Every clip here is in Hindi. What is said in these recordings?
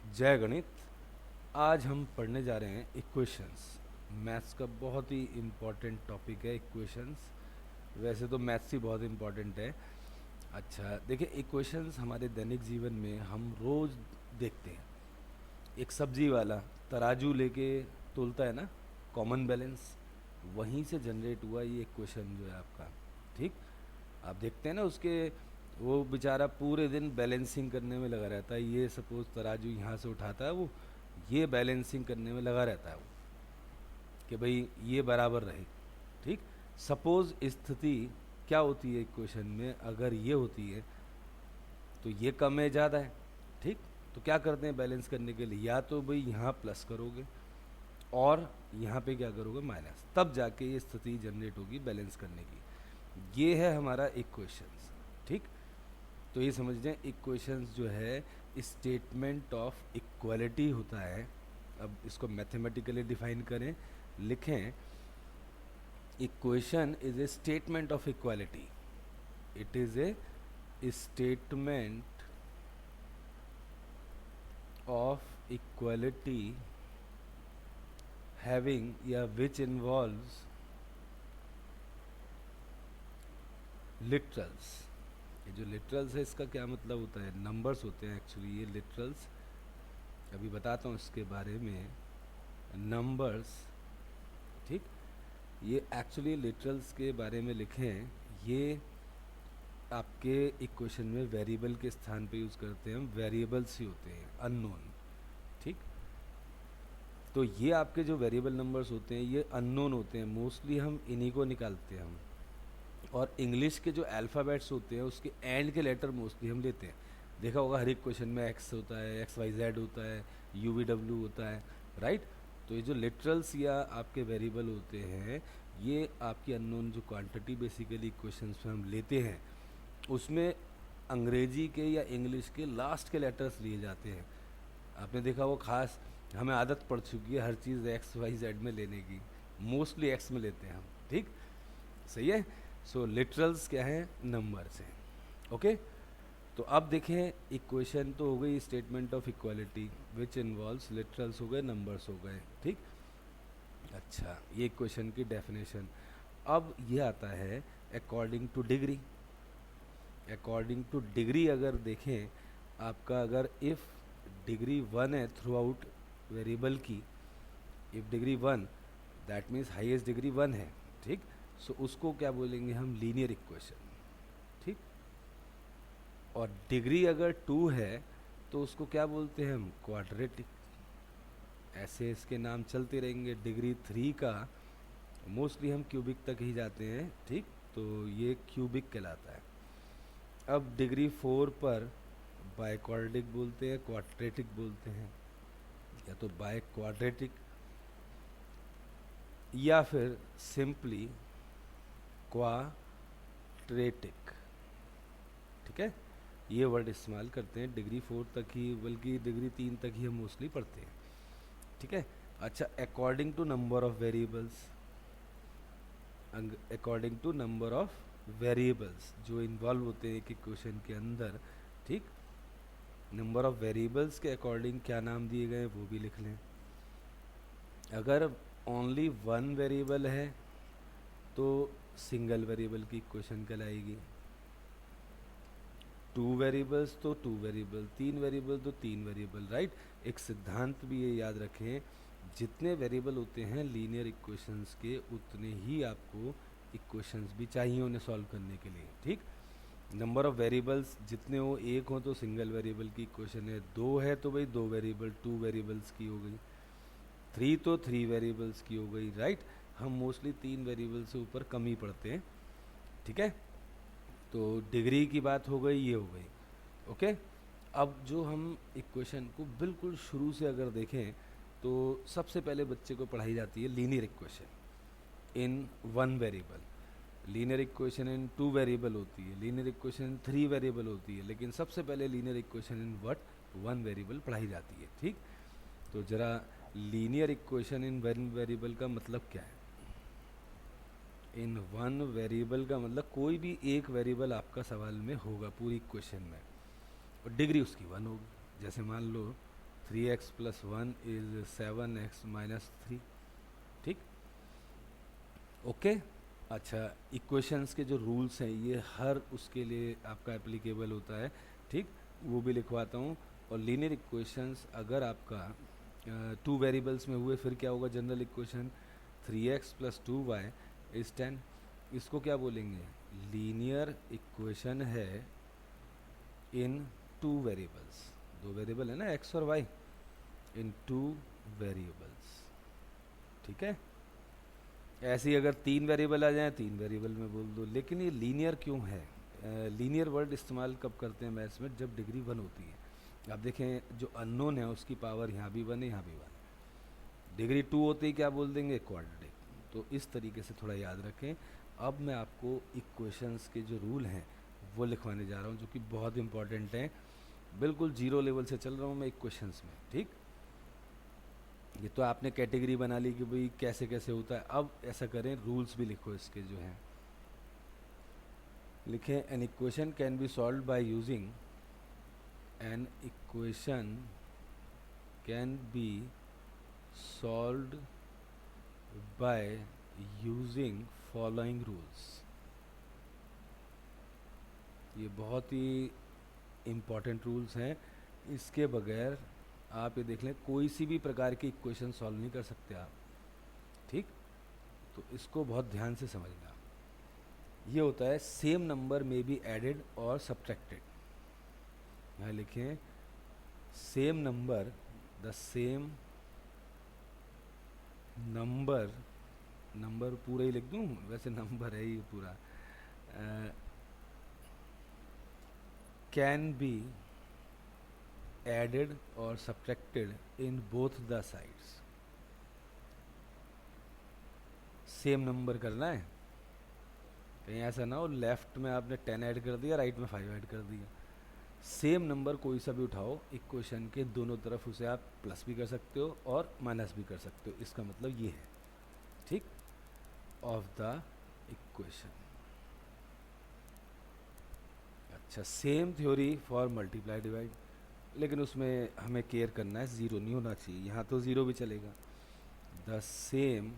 जय गणित। आज हम पढ़ने जा रहे हैं इक्वेशंस। मैथ्स का बहुत ही इम्पोर्टेंट टॉपिक है इक्वेशंस। वैसे तो मैथ्स ही बहुत इम्पोर्टेंट है। अच्छा देखिए, इक्वेशंस हमारे दैनिक जीवन में हम रोज़ देखते हैं। एक सब्जी वाला तराजू लेके तोलता है ना, कॉमन बैलेंस, वहीं से जनरेट हुआ ये इक्वेशन जो है आपका। ठीक, आप देखते हैं ना उसके, वो बेचारा पूरे दिन बैलेंसिंग करने में लगा रहता है। ये सपोज तराजू यहाँ से उठाता है, वो ये बैलेंसिंग करने में लगा रहता है वो, कि भाई ये बराबर रहे। ठीक, सपोज स्थिति क्या होती है इक्वेशन में, अगर ये होती है तो ये कम है ज़्यादा है। ठीक, तो क्या करते हैं बैलेंस करने के लिए, या तो भाई यहाँ प्लस करोगे और यहाँ पे क्या करोगे माइनस, तब जाके ये स्थिति जनरेट होगी बैलेंस करने की। ये है हमारा इक्वेशंस। ठीक, तो ये समझ लें इक्वेशंस जो है स्टेटमेंट ऑफ इक्वालिटी होता है। अब इसको मैथमेटिकली डिफाइन करें, लिखें, equation is a statement of equality. It is a statement of equality having या विच इन्वॉल्व्स लिटरल्स। ये जो लिटरल्स है इसका क्या मतलब होता है, नंबर्स होते हैं एक्चुअली ये लिटरल्स। अभी बताता हूँ इसके बारे में। नंबर्स, ठीक, ये एक्चुअली लिटरल्स के बारे में लिखे हैं। ये आपके इक्वेशन में वेरिएबल के स्थान पे यूज़ करते हैं हम, वेरिएबल्स ही होते हैं अननोन। ठीक, तो ये आपके जो वेरिएबल नंबर्स होते हैं ये अननोन होते हैं, मोस्टली हम इन्हीं को निकालते हैं हम। और इंग्लिश के जो अल्फ़ाबेट्स होते हैं उसके एंड के लेटर मोस्टली हम लेते हैं। देखा होगा हर एक क्वेश्चन में एक्स होता है, एक्स वाई जेड होता है, यू वी डब्ल्यू होता है, राइट। तो ये जो लिटरल्स या आपके वेरिएबल होते हैं, ये आपकी अननोन जो क्वांटिटी बेसिकली क्वेश्चंस में हम लेते हैं, उसमें अंग्रेजी के या इंग्लिश के लास्ट के लेटर्स लिए जाते हैं। आपने देखा वो खास, हमें आदत पड़ चुकी है हर चीज़ एक्स वाई जेड में लेने की, मोस्टली एक्स में लेते हैं हम। ठीक, सही है। सो लिटरल्स क्या है, नंबर्स हैं। ओके, तो अब देखें, इक्वेशन तो हो गई statement of equality which involves literals, हो गए नंबर्स हो गए। ठीक, अच्छा ये इक्वेशन की डेफिनेशन। अब ये आता है according two degree. According two degree अगर देखें आपका, अगर इफ़ डिग्री 1 है थ्रू आउट वेरिएबल की, if degree 1, that means highest degree 1 है। ठीक, सो उसको क्या बोलेंगे हम, लीनियर इक्वेशन। ठीक, और डिग्री अगर 2 है तो उसको क्या बोलते हैं हम, क्वाड्रेटिक। ऐसे इसके नाम चलते रहेंगे। डिग्री 3 का मोस्टली हम क्यूबिक तक ही जाते हैं। ठीक, तो ये क्यूबिक कहलाता है। अब डिग्री 4 पर बाइक्वाड्रेटिक बोलते हैं, क्वाड्रेटिक बोलते हैं, या तो बाय क्वाड्रेटिक या फिर सिंपली क्वाड्रेटिक। ठीक है, ये वर्ड इस्तेमाल करते हैं डिग्री 4 तक ही, बल्कि डिग्री 3 तक ही हम मोस्टली पढ़ते हैं। ठीक है, अच्छा according to number of variables, according to number of variables जो इन्वॉल्व होते हैं एक इक्वेशन के अंदर। ठीक, नंबर ऑफ वेरिएबल्स के अकॉर्डिंग क्या नाम दिए गए वो भी लिख लें। अगर ओनली वन वेरिएबल है तो सिंगल वेरिएबल की इक्वेशन कहलाएगी। 2 वेरिएबल्स तो 2 वेरिएबल, 3 वेरिएबल तो 3 वेरिएबल, राइट। एक सिद्धांत भी ये याद रखें, जितने वेरिएबल होते हैं लीनियर इक्वेशंस के, उतने ही आपको इक्वेशंस भी चाहिए उन्हें सॉल्व करने के लिए। ठीक, नंबर ऑफ वेरिएबल्स जितने हो, एक हो तो सिंगल वेरिएबल की इक्वेशन है, 2 है तो भाई 2 वेरिएबल 2 वेरिएबल्स की हो गई, 3 तो 3 वेरिएबल्स की हो गई, राइट। हम मोस्टली 3 वेरिएबल से ऊपर कम ही पढ़ते हैं। ठीक है, तो डिग्री की बात हो गई, ये हो गई। ओके, अब जो हम इक्वेशन को बिल्कुल शुरू से अगर देखें तो सबसे पहले बच्चे को पढ़ाई जाती है लीनियर इक्वेशन इन 1 वेरिएबल, लीनियर इक्वेशन इन 2 वेरिएबल होती है, लीनियर इक्वेशन इन 3 वेरिएबल होती है, लेकिन सबसे पहले लीनियर इक्वेशन इन 1 वेरिएबल पढ़ाई जाती है। ठीक, तो ज़रा लीनियर इक्वेशन इन 1 वेरिएबल का मतलब क्या है। इन 1 वेरिएबल का मतलब कोई भी एक वेरिएबल आपका सवाल में होगा पूरी इक्वेशन में, और डिग्री उसकी 1 होगी। जैसे मान लो 3x+1 इज 7x-3, ठीक, ओके। अच्छा, इक्वेशंस के जो रूल्स हैं ये हर उसके लिए आपका एप्लीकेबल होता है, ठीक, वो भी लिखवाता हूँ। और लीनियर इक्वेशंस अगर आपका 2 वेरिएबल्स में हुए फिर क्या होगा? जनरल इक्वेशन 3x+2y इज 10, इसको क्या बोलेंगे? लीनियर इक्वेशन है इन 2 वेरिएबल्स, 2 वेरिएबल है ना x और y, इन 2 वेरिएबल्स, ठीक है। ऐसे ही अगर 3 वेरिएबल आ जाएं 3 वेरिएबल में बोल दो। लेकिन ये लीनियर क्यों है? लीनियर वर्ड इस्तेमाल कब करते हैं मैथ्स में? जब डिग्री 1 होती है। आप देखें जो अननोन है उसकी पावर यहाँ भी 1 है, यहाँ भी 1 है। डिग्री 2 होते ही क्या बोल देंगे? क्वाड्रेटिक। तो इस तरीके से थोड़ा याद रखें। अब मैं आपको इक्वेशंस के जो रूल हैं वो लिखवाने जा रहा हूँ, जो कि बहुत इंपॉर्टेंट हैं। बिल्कुल जीरो लेवल से चल रहा हूँ मैं इक्वेशंस में, ठीक। ये तो आपने कैटेगरी बना ली कि भाई कैसे कैसे होता है। अब ऐसा करें, रूल्स भी लिखो इसके जो हैं। लिखें, an equation can be solve by using, an equation can be solved by using following rules. ये बहुत ही इम्पॉर्टेंट रूल्स हैं। इसके बगैर आप ये देख लें, कोई सी भी प्रकार की इक्वेशन सॉल्व नहीं कर सकते आप, ठीक। तो इसको बहुत ध्यान से समझना। ये होता है सेम नंबर में बी एडेड और सब्ट्रैक्टेड। यहाँ लिखें, same number, the same number, number पूरा ही लिख दूँ, वैसे नंबर है ये पूरा, कैन बी एडेड और subtracted in both the sides. Same number करना है, कहीं ऐसा ना हो लेफ्ट में आपने 10 ऐड कर दिया, राइट में 5 ऐड कर दिया। सेम नंबर कोई सा भी उठाओ इक्वेशन के दोनों तरफ, उसे आप प्लस भी कर सकते हो और माइनस भी कर सकते हो। इसका मतलब ये है, ठीक, ऑफ द इक्वेशन। अच्छा, same theory for multiply divide, लेकिन उसमें हमें केयर करना है, ज़ीरो नहीं होना चाहिए। यहाँ तो ज़ीरो भी चलेगा। The same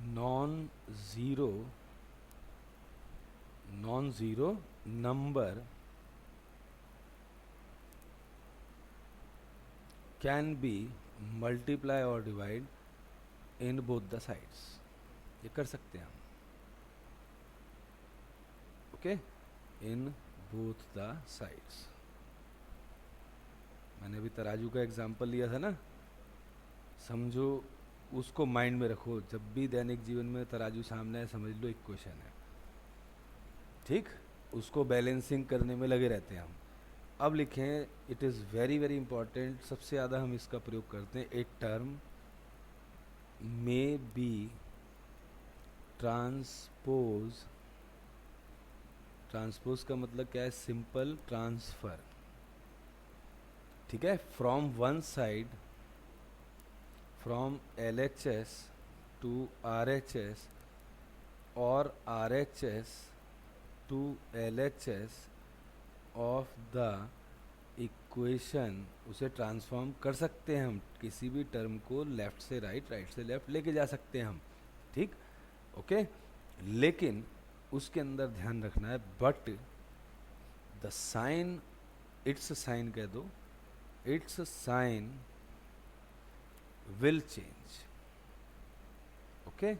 non zero number can be multiply और divide in both the sides. ये कर सकते हैं हम, okay, in both the sides. मैंने अभी तराजू का एग्जांपल लिया था ना, समझो, उसको माइंड में रखो। जब भी दैनिक जीवन में तराजू सामने है, समझ लो इक्वेशन है, ठीक। उसको बैलेंसिंग करने में लगे रहते हैं हम। अब लिखें, it is very very important, सबसे ज़्यादा हम इसका प्रयोग करते हैं। A term may be transpose, transpose का मतलब क्या है? सिंपल ट्रांसफर, ठीक है, from one side, from LHS to RHS और RHS to LHS of the equation. उसे ट्रांसफॉर्म कर सकते हैं हम, किसी भी टर्म को लेफ्ट से राइट, राइट से लेफ्ट लेके जा सकते हैं हम, ठीक, ओके। लेकिन उसके अंदर ध्यान रखना है, but the sign, it's sign कह दो, it's sign will change, okay.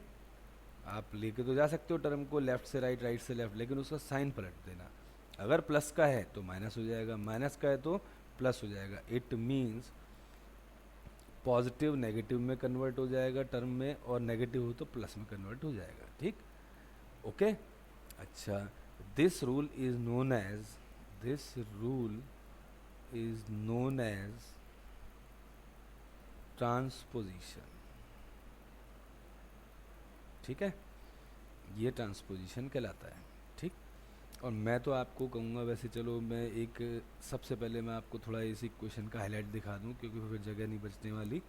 आप लेके तो जा सकते हो टर्म को लेफ्ट से राइट, राइट से लेफ्ट, लेकिन उसका साइन पलट देना। अगर प्लस का है तो माइनस हो जाएगा, माइनस का है तो प्लस हो जाएगा। इट मीन्स पॉजिटिव नेगेटिव में कन्वर्ट हो जाएगा टर्म में, और नेगेटिव हो तो प्लस में कन्वर्ट हो जाएगा, ठीक, ओके। अच्छा, this rule is known as, this rule is known as transposition, ठीक है, ये ट्रांसपोजिशन कहलाता है, ठीक। और मैं तो आपको कहूँगा, वैसे चलो मैं एक, सबसे पहले मैं आपको थोड़ा इस इक्वेशन का हाईलाइट दिखा दूँ, क्योंकि फिर जगह नहीं बचने वाली।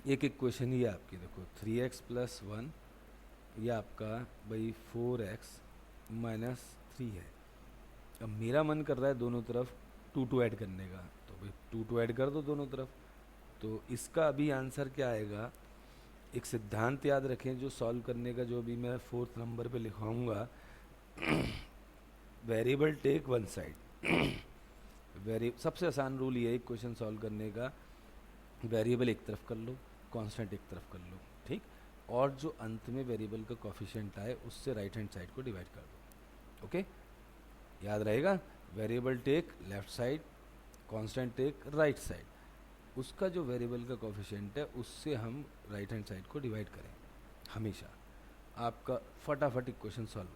एक इक्वेशन ही है आपकी, देखो 3x+1, ये आपका भाई 4x-3 है। अब मेरा मन कर रहा है दोनों तरफ टू ऐड करने का, तो भाई टू ऐड कर दो दोनों तरफ। तो इसका अभी आंसर क्या आएगा, एक सिद्धांत याद रखें जो सॉल्व करने का, जो अभी मैं 4th नंबर पे लिखवाऊंगा। Variable take one side. Very सबसे आसान रूल ये है क्वेश्चन सॉल्व करने का, वेरिएबल एक तरफ कर लो, कांस्टेंट एक तरफ कर लो, ठीक। और जो अंत में वेरिएबल का कोफिशिएंट आए उससे राइट हैंड साइड को डिवाइड कर दो। ओके, याद रहेगा, variable take left side, constant take right side, उसका जो वेरिएबल का कोफिशिएंट है उससे हम राइट हैंड साइड को डिवाइड करें हमेशा, आपका फटाफट इक्वेशन सॉल्व हो।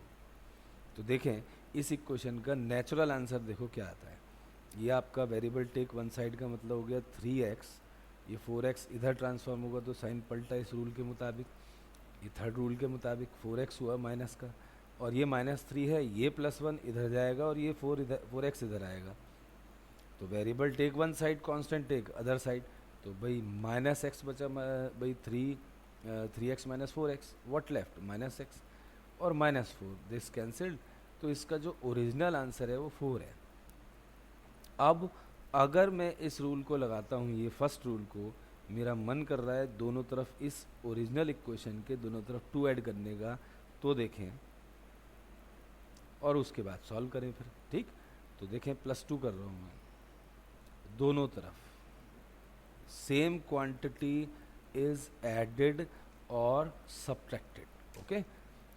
तो देखें इस इक्वेशन का नेचुरल आंसर देखो क्या आता है। ये आपका वेरिएबल टेक वन साइड का मतलब हो गया 3x, ये 4x इधर ट्रांसफॉर्म होगा तो साइन पलटा इस रूल के मुताबिक, ये थर्ड रूल के मुताबिक 4x हुआ माइनस का, और ये -3 है, ये +1 इधर जाएगा और ये 4x इधर आएगा। तो variable take one side, constant take other side, तो भाई -x बचा, भाई 3x - 4x, what left -x और -4, दिस कैंसिल्ड। तो इसका जो ओरिजिनल आंसर है वो 4 है। अब अगर मैं इस रूल को लगाता हूँ, ये फर्स्ट रूल को, मेरा मन कर रहा है दोनों तरफ इस ओरिजिनल इक्वेशन के दोनों तरफ 2 ऐड करने का, तो देखें और उसके बाद सॉल्व करें फिर, ठीक। तो देखें +2 कर रहा हूँ मैं, दोनों तरफ सेम क्वांटिटी इज एडेड और सब्ट्रैक्टेड। ओके,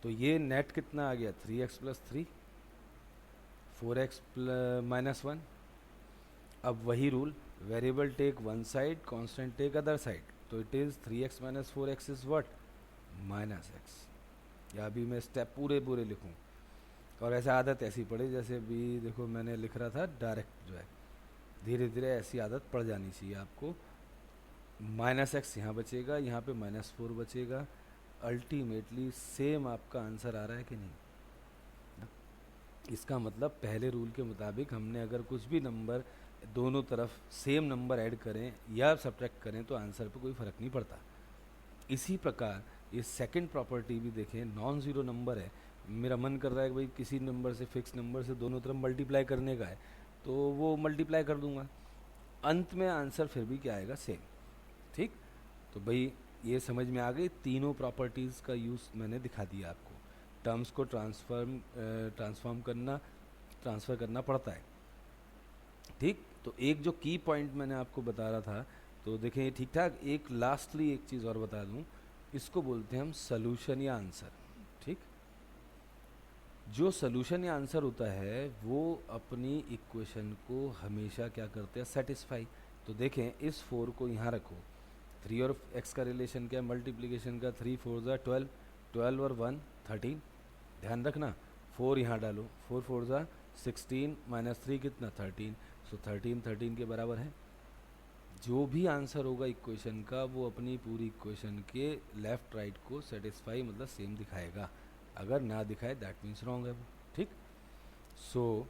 तो ये नेट कितना आ गया, 3x + 3, 4x -1। अब वही rule, variable take one side, constant take other side, तो it is 3x - 4x is what, -x। या अभी मैं स्टेप पूरे पूरे लिखूं, और ऐसे आदत ऐसी पड़े जैसे अभी देखो मैंने लिख रहा था डायरेक्ट, जो है धीरे धीरे ऐसी आदत पड़ जानी चाहिए आपको। -x यहाँ बचेगा, यहाँ पे -4 बचेगा, अल्टीमेटली सेम आपका आंसर आ रहा है कि नहीं। इसका मतलब पहले रूल के मुताबिक हमने अगर कुछ भी नंबर दोनों तरफ सेम नंबर ऐड करें या सब्ट्रैक्ट करें तो आंसर पे कोई फ़र्क नहीं पड़ता। इसी प्रकार ये सेकंड प्रॉपर्टी भी देखें, नॉन ज़ीरो नंबर है, मेरा मन कर रहा है कि भाई किसी नंबर से, फिक्स नंबर से दोनों तरफ मल्टीप्लाई करने का है, तो वो मल्टीप्लाई कर दूंगा, अंत में आंसर फिर भी क्या आएगा, सेम, ठीक। तो भाई ये समझ में आ गई, तीनों प्रॉपर्टीज़ का यूज़ मैंने दिखा दिया आपको। टर्म्स को ट्रांसफ़र करना पड़ता है, ठीक। तो एक जो की पॉइंट मैंने आपको बता रहा था, तो देखें ये ठीक ठाक। एक लास्टली एक चीज़ और बता दूं, इसको बोलते हैं हम सॉल्यूशन या आंसर, ठीक। जो सॉल्यूशन या आंसर होता है वो अपनी इक्वेशन को हमेशा क्या करते हैं, सेटिस्फाई। तो देखें इस 4 को यहाँ रखो, 3 और x का रिलेशन क्या है, मल्टीप्लिकेशन का, 3 4 ज़ा 12, 12 और 1 13, ध्यान रखना। 4 यहाँ डालो, 4 4 ज़ा 16 -3 कितना, 13, सो 13 13 के बराबर है। जो भी आंसर होगा इक्वेशन का वो अपनी पूरी इक्वेशन के लेफ्ट राइट को सेटिस्फाई मतलब सेम दिखाएगा, अगर ना दिखाए दैट मीन्स रॉन्ग है वो, ठीक। सो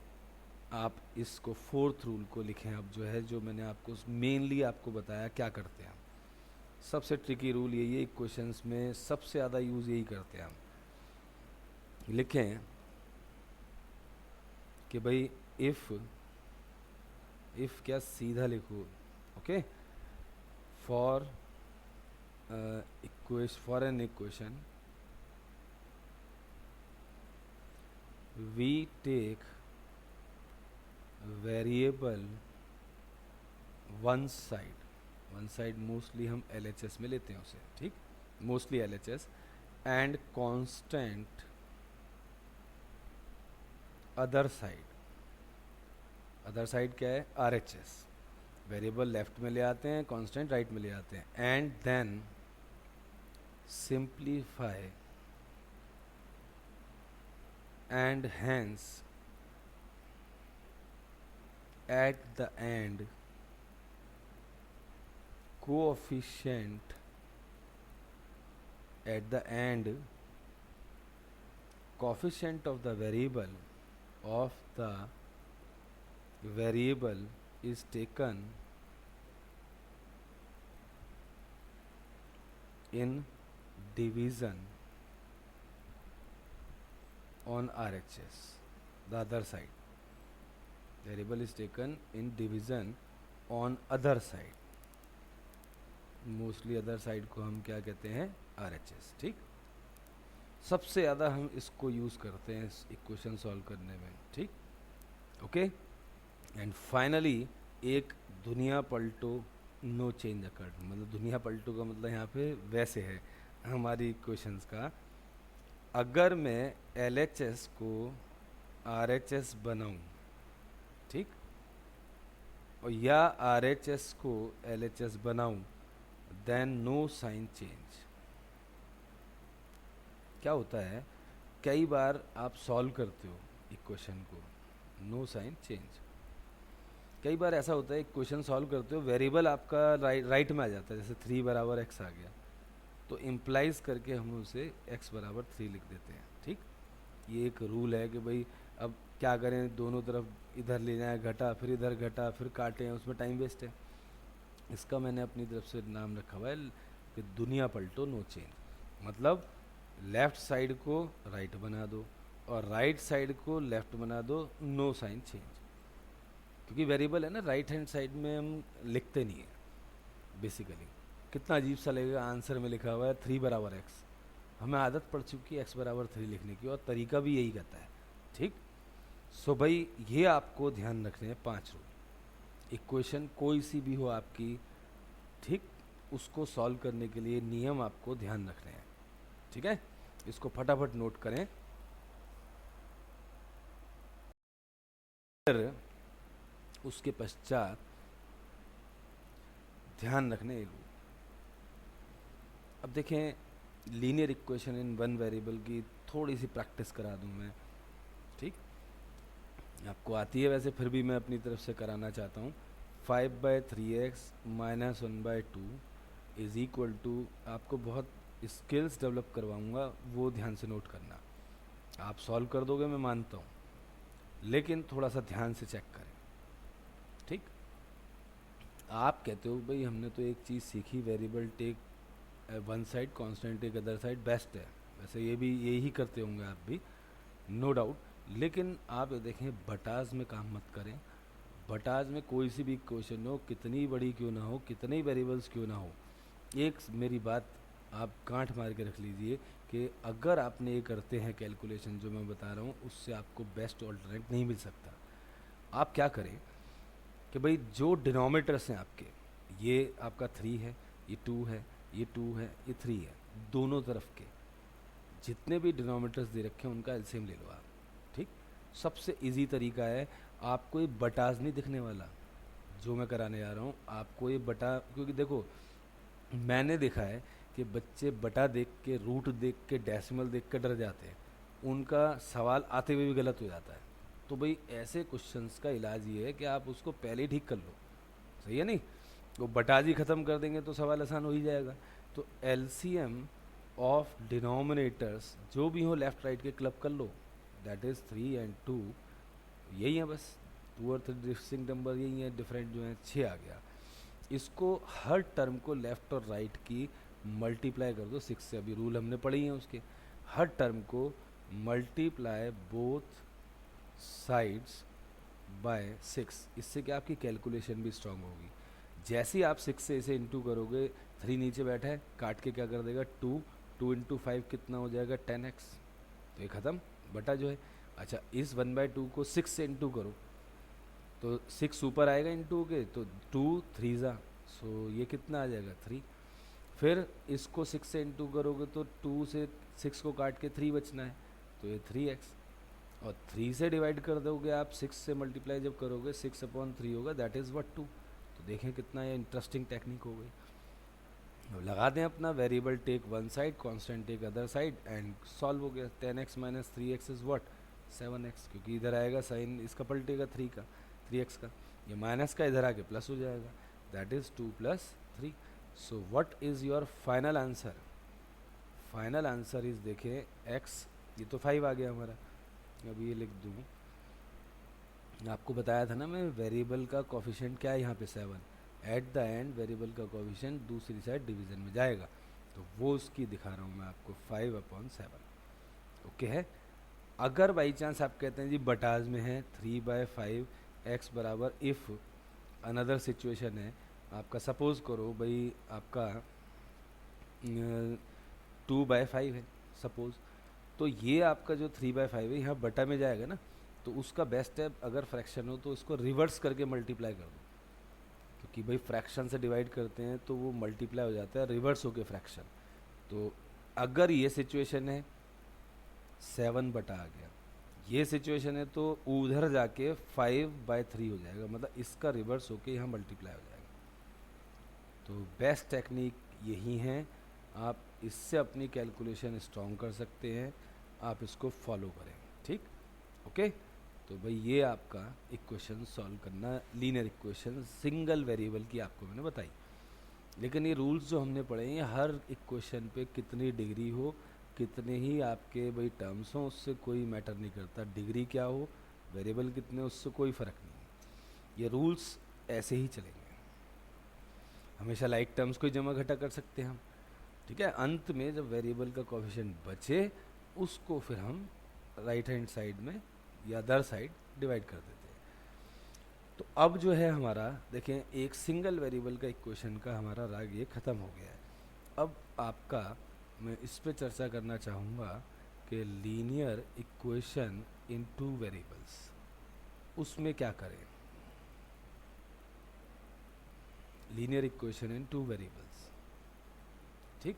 आप इसको 4th रूल को लिखें। अब जो है, जो मैंने आपको मेनली आपको बताया क्या करते हैं हम, सबसे ट्रिकी रूल यही है, इक्वेशंस में सबसे ज़्यादा यूज़ यही करते हैं हम। लिखें कि भाई इफ़ क्या सीधा लिखो, okay, for an equation we take variable one side mostly हम LHS में लेते हैं उसे, ठीक, mostly LHS, and constant other side क्या है, RHS। वेरिएबल लेफ्ट में ले आते हैं, कांस्टेंट राइट में ले आते हैं, and then simplify and hence at the end coefficient of the variable is taken in division on RHS, the other side। Variable is taken in division on other side, mostly other side को हम क्या कहते हैं, RHS। ठीक, सबसे ज़्यादा हम इसको यूज़ करते हैं इस इक्वेशन सॉल्व करने में। ठीक, ओके। एंड फाइनली एक दुनिया पलटो नो चेंज अकर्ड, मतलब दुनिया पलटो का मतलब यहाँ पे वैसे है हमारी इक्वेशंस का, अगर मैं LHS को RHS बनाऊँ, ठीक, और या RHS को LHS बनाऊँ, देन नो साइन चेंज। क्या होता है, कई बार आप सॉल्व करते हो इक्वेशन को, नो साइन चेंज। कई बार ऐसा होता है इक्वेशन सॉल्व करते हो, वेरिएबल आपका राइट में आ जाता है, जैसे 3 बराबर x आ गया, तो इम्प्लाइज करके हम उसे x बराबर 3 लिख देते हैं। ठीक, ये एक रूल है कि भाई अब क्या करें, दोनों तरफ इधर ले जाएं घटा, फिर इधर घटा, फिर काटें, उसमें टाइम वेस्ट है। इसका मैंने अपनी तरफ से नाम रखा हुआ है कि दुनिया पलटो नो चेंज। मतलब लेफ़्ट साइड को राइट बना दो और राइट साइड को लेफ़्ट बना दो, नो साइन चेंज। क्योंकि वेरिएबल है ना, राइट हैंड साइड में हम लिखते नहीं है बेसिकली। कितना अजीब सा लगेगा, आंसर में लिखा हुआ है 3 बराबर x, हमें आदत पड़ चुकी है x बराबर 3 लिखने की, और तरीका भी यही कहता है। ठीक, सो भाई ये आपको ध्यान रखने हैं 5 रूल। इक्वेशन कोई सी भी हो आपकी, ठीक, उसको सॉल्व करने के लिए नियम आपको ध्यान रखने हैं। ठीक है, इसको फटाफट नोट करें। फिर उसके पश्चात ध्यान रखने एक रूल। अब देखें, linear equation in one variable की थोड़ी सी प्रैक्टिस करा दूं मैं। ठीक, आपको आती है वैसे, फिर भी मैं अपनी तरफ से कराना चाहता हूँ। 5/3x minus 1/2 is equal to, आपको बहुत स्किल्स डेवलप करवाऊँगा, वो ध्यान से नोट करना। आप सॉल्व कर दोगे मैं मानता हूँ, लेकिन थोड़ा सा ध्यान से चेक करें। ठीक, आप कहते हो भाई हमने तो एक चीज़ सीखी, variable take one side, constant take other side, best है। वैसे ये भी यही करते होंगे आप भी, नो डाउट। लेकिन आप ये देखें, बटाज में काम मत करें। बटाज में कोई सी भी इक्वेशन हो, कितनी बड़ी क्यों ना हो, कितने वेरिएबल्स क्यों ना हो, एक मेरी बात आप गांठ मार के रख लीजिए कि अगर आपने ये करते हैं कैलकुलेशन जो मैं बता रहा हूँ, उससे आपको बेस्ट ऑल्टरनेट नहीं मिल सकता। आप क्या करें कि भाई जो डिनोमिनेटर्स हैं आपके, ये आपका 3 है, ये 2 है, ये 2 है, ये 3 है, दोनों तरफ के जितने भी डिनोमिनेटर्स दे रखे हैं उनका एलसीएम ले लो आप। ठीक, सबसे इजी तरीका है, आपको ये बटाज नहीं दिखने वाला जो मैं कराने जा रहा हूँ आपको, ये बटा, क्योंकि देखो मैंने देखा है कि बच्चे बटा देख के, रूट देख के, डेसिमल देख के डर जाते हैं, उनका सवाल आते हुए भी गलत हो जाता है। तो भाई ऐसे क्वेश्चंस का इलाज ये है कि आप उसको पहले ही ठीक कर लो। सही है नहीं, वो बटाजी ख़त्म कर देंगे तो सवाल आसान हो ही जाएगा। तो एलसीएम ऑफ डिनोमिनेटर्स जो भी हो लेफ़्ट राइट के क्लब कर लो, दैट इज़ 3 and 2, यही है बस। 2 और 3 डिस्टिंक्ट नंबर यही है, डिफरेंट जो है 6 आ गया। इसको हर टर्म को लेफ़्ट और राइट की मल्टीप्लाई कर दो 6 से, अभी रूल हमने पढ़ी हैं उसके। हर टर्म को मल्टीप्लाई बोथ साइड्स बाय 6, इससे क्या आपकी कैलकुलेशन भी स्ट्रांग होगी। जैसे ही आप 6 से इसे इंटू करोगे, 3 नीचे बैठा है, काट के क्या कर देगा 2, 2 इंटू 5 कितना हो जाएगा 10x, तो ये ख़त्म बटा जो है। अच्छा, इस 1/2 को 6 से इंटू करो तो 6 ऊपर आएगा इंटू के, तो 2 3 सो ये कितना आ जाएगा 3। फिर इसको 6 से इंटू करोगे तो 2 से 6 को काट के 3 बचना है, तो ये 3x, और 3 से डिवाइड कर दोगे आप, 6 से मल्टीप्लाई जब करोगे 6/3 होगा, दैट इज़ व्हाट 2। तो देखें कितना ये इंटरेस्टिंग टेक्निक हो गई। अब लगा दें अपना, variable take one side, constant take other side, and solve हो गया। 10x minus 3x is what 7x, क्योंकि इधर आएगा साइन इसका पलटेगा 3x का, ये माइनस का इधर आके प्लस हो जाएगा, that is 2 + 3। So what is your final answer? Final answer is, देखें x, ये तो 5 आ गया हमारा, अब ये लिख दूँ, आपको बताया था ना मैं, वेरिएबल का कोफिशिएंट क्या है यहाँ पे 7, एट द एंड वेरिएबल का कोफिशिएंट दूसरी साइड डिवीज़न में जाएगा, तो वो उसकी दिखा रहा हूँ मैं आपको 5/7। ओके है। अगर बाई चांस आप कहते हैं जी बटाज में है 3/5, x बराबर इफ़ अनदर सिचुएशन है आपका, सपोज़ करो भाई आपका 2/5 है सपोज़, तो ये आपका जो 3/5 है यहाँ बटा में जाएगा ना, तो उसका बेस्ट है अगर फ्रैक्शन हो तो इसको रिवर्स करके मल्टीप्लाई कर दो, क्योंकि भाई फ्रैक्शन से डिवाइड करते हैं तो वो मल्टीप्लाई हो जाता है रिवर्स होके फ्रैक्शन। तो अगर ये सिचुएशन है 7 बटा आ गया, ये सिचुएशन है तो उधर जाके 5/3 हो जाएगा, मतलब इसका रिवर्स होके यहाँ मल्टीप्लाई हो जाएगा। तो बेस्ट टेक्निक यही है, आप इससे अपनी कैलकुलेशन स्ट्रॉन्ग कर सकते हैं, आप इसको फॉलो करें। ठीक, ओके। तो भाई ये आपका इक्वेशन सॉल्व करना, लीनियर इक्वेशन सिंगल वेरिएबल की आपको मैंने बताई। लेकिन ये रूल्स जो हमने पढ़े हैं, हर इक्वेशन पे कितनी डिग्री हो, कितने ही आपके भाई टर्म्स हों, उससे कोई मैटर नहीं करता, डिग्री क्या हो, वेरिएबल कितने, उससे कोई फ़र्क नहीं। ये रूल्स ऐसे ही चलेंगे, हमेशा लाइक टर्म्स को ही जमा घटा कर सकते हैं हम। ठीक है, अंत में जब वेरिएबल का कोफिशिएंट बचे उसको फिर हम राइट हैंड साइड में या अदर साइड डिवाइड कर देते हैं। तो अब जो है हमारा देखें, एक सिंगल वेरिएबल का इक्वेशन का हमारा राग ये ख़त्म हो गया है। अब आपका मैं इस पे चर्चा करना चाहूँगा कि linear equation in two variables, उसमें क्या करें। Linear equation in two variables, ठीक।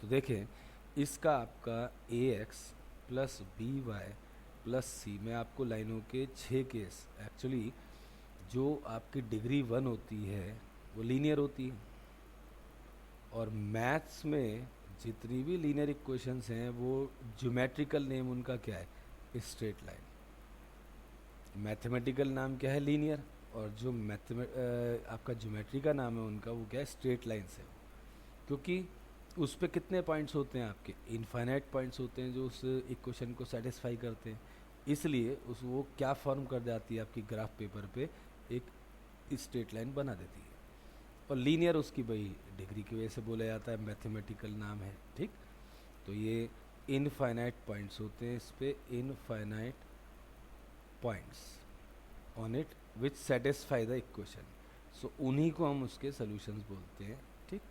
तो देखें, इसका आपका a x plus b y plus c में आपको लाइनों के 6 केस, एक्चुअली जो आपकी डिग्री 1 होती है वो लीनियर होती है, और मैथ्स में जितनी भी लीनियर इक्वेशंस हैं वो ज्योमेट्रिकल नेम उनका क्या है, स्ट्रेट लाइन। मैथमेटिकल नाम क्या है, लीनियर, और जो आपका ज्योमेट्री का नाम है उनका वो क्या है, स्ट्रेट लाइन से। क्योंकि उस पे कितने पॉइंट्स होते हैं आपके, इनफाइनाइट पॉइंट्स होते हैं जो उस इक्वेशन को सेटिस्फाई करते हैं, इसलिए उस वो क्या फॉर्म कर जाती है आपकी ग्राफ पेपर पे, एक स्ट्रेट लाइन बना देती है। और लीनियर उसकी भाई डिग्री की वजह से बोला जाता है, मैथमेटिकल नाम है, ठीक। तो ये इनफाइनाइट पॉइंट्स होते हैं, इस पे infinite points on it which satisfy the equation, so उन्हीं को हम उसके सॉल्यूशंस बोलते हैं, ठीक,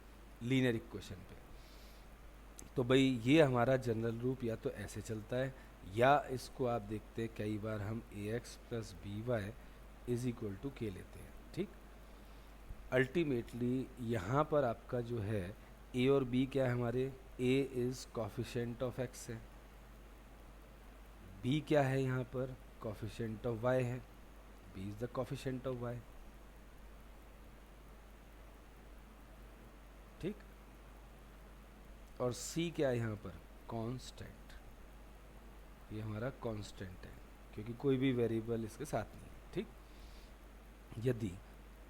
लीनियर इक्वेशन पे। तो भाई ये हमारा जनरल रूप या तो ऐसे चलता है, या इसको आप देखते हैं कई बार हम a x plus b y is equal to के लेते हैं, ठीक। अल्टीमेटली यहाँ पर आपका जो है ए और बी क्या है हमारे, a is coefficient of x है, बी क्या है यहाँ पर, कॉफिशेंट ऑफ वाई है, b is the coefficient of y, ठीक। और सी क्या है यहाँ पर, कांस्टेंट, ये हमारा कांस्टेंट है क्योंकि कोई भी वेरिएबल इसके साथ नहीं है, ठीक। यदि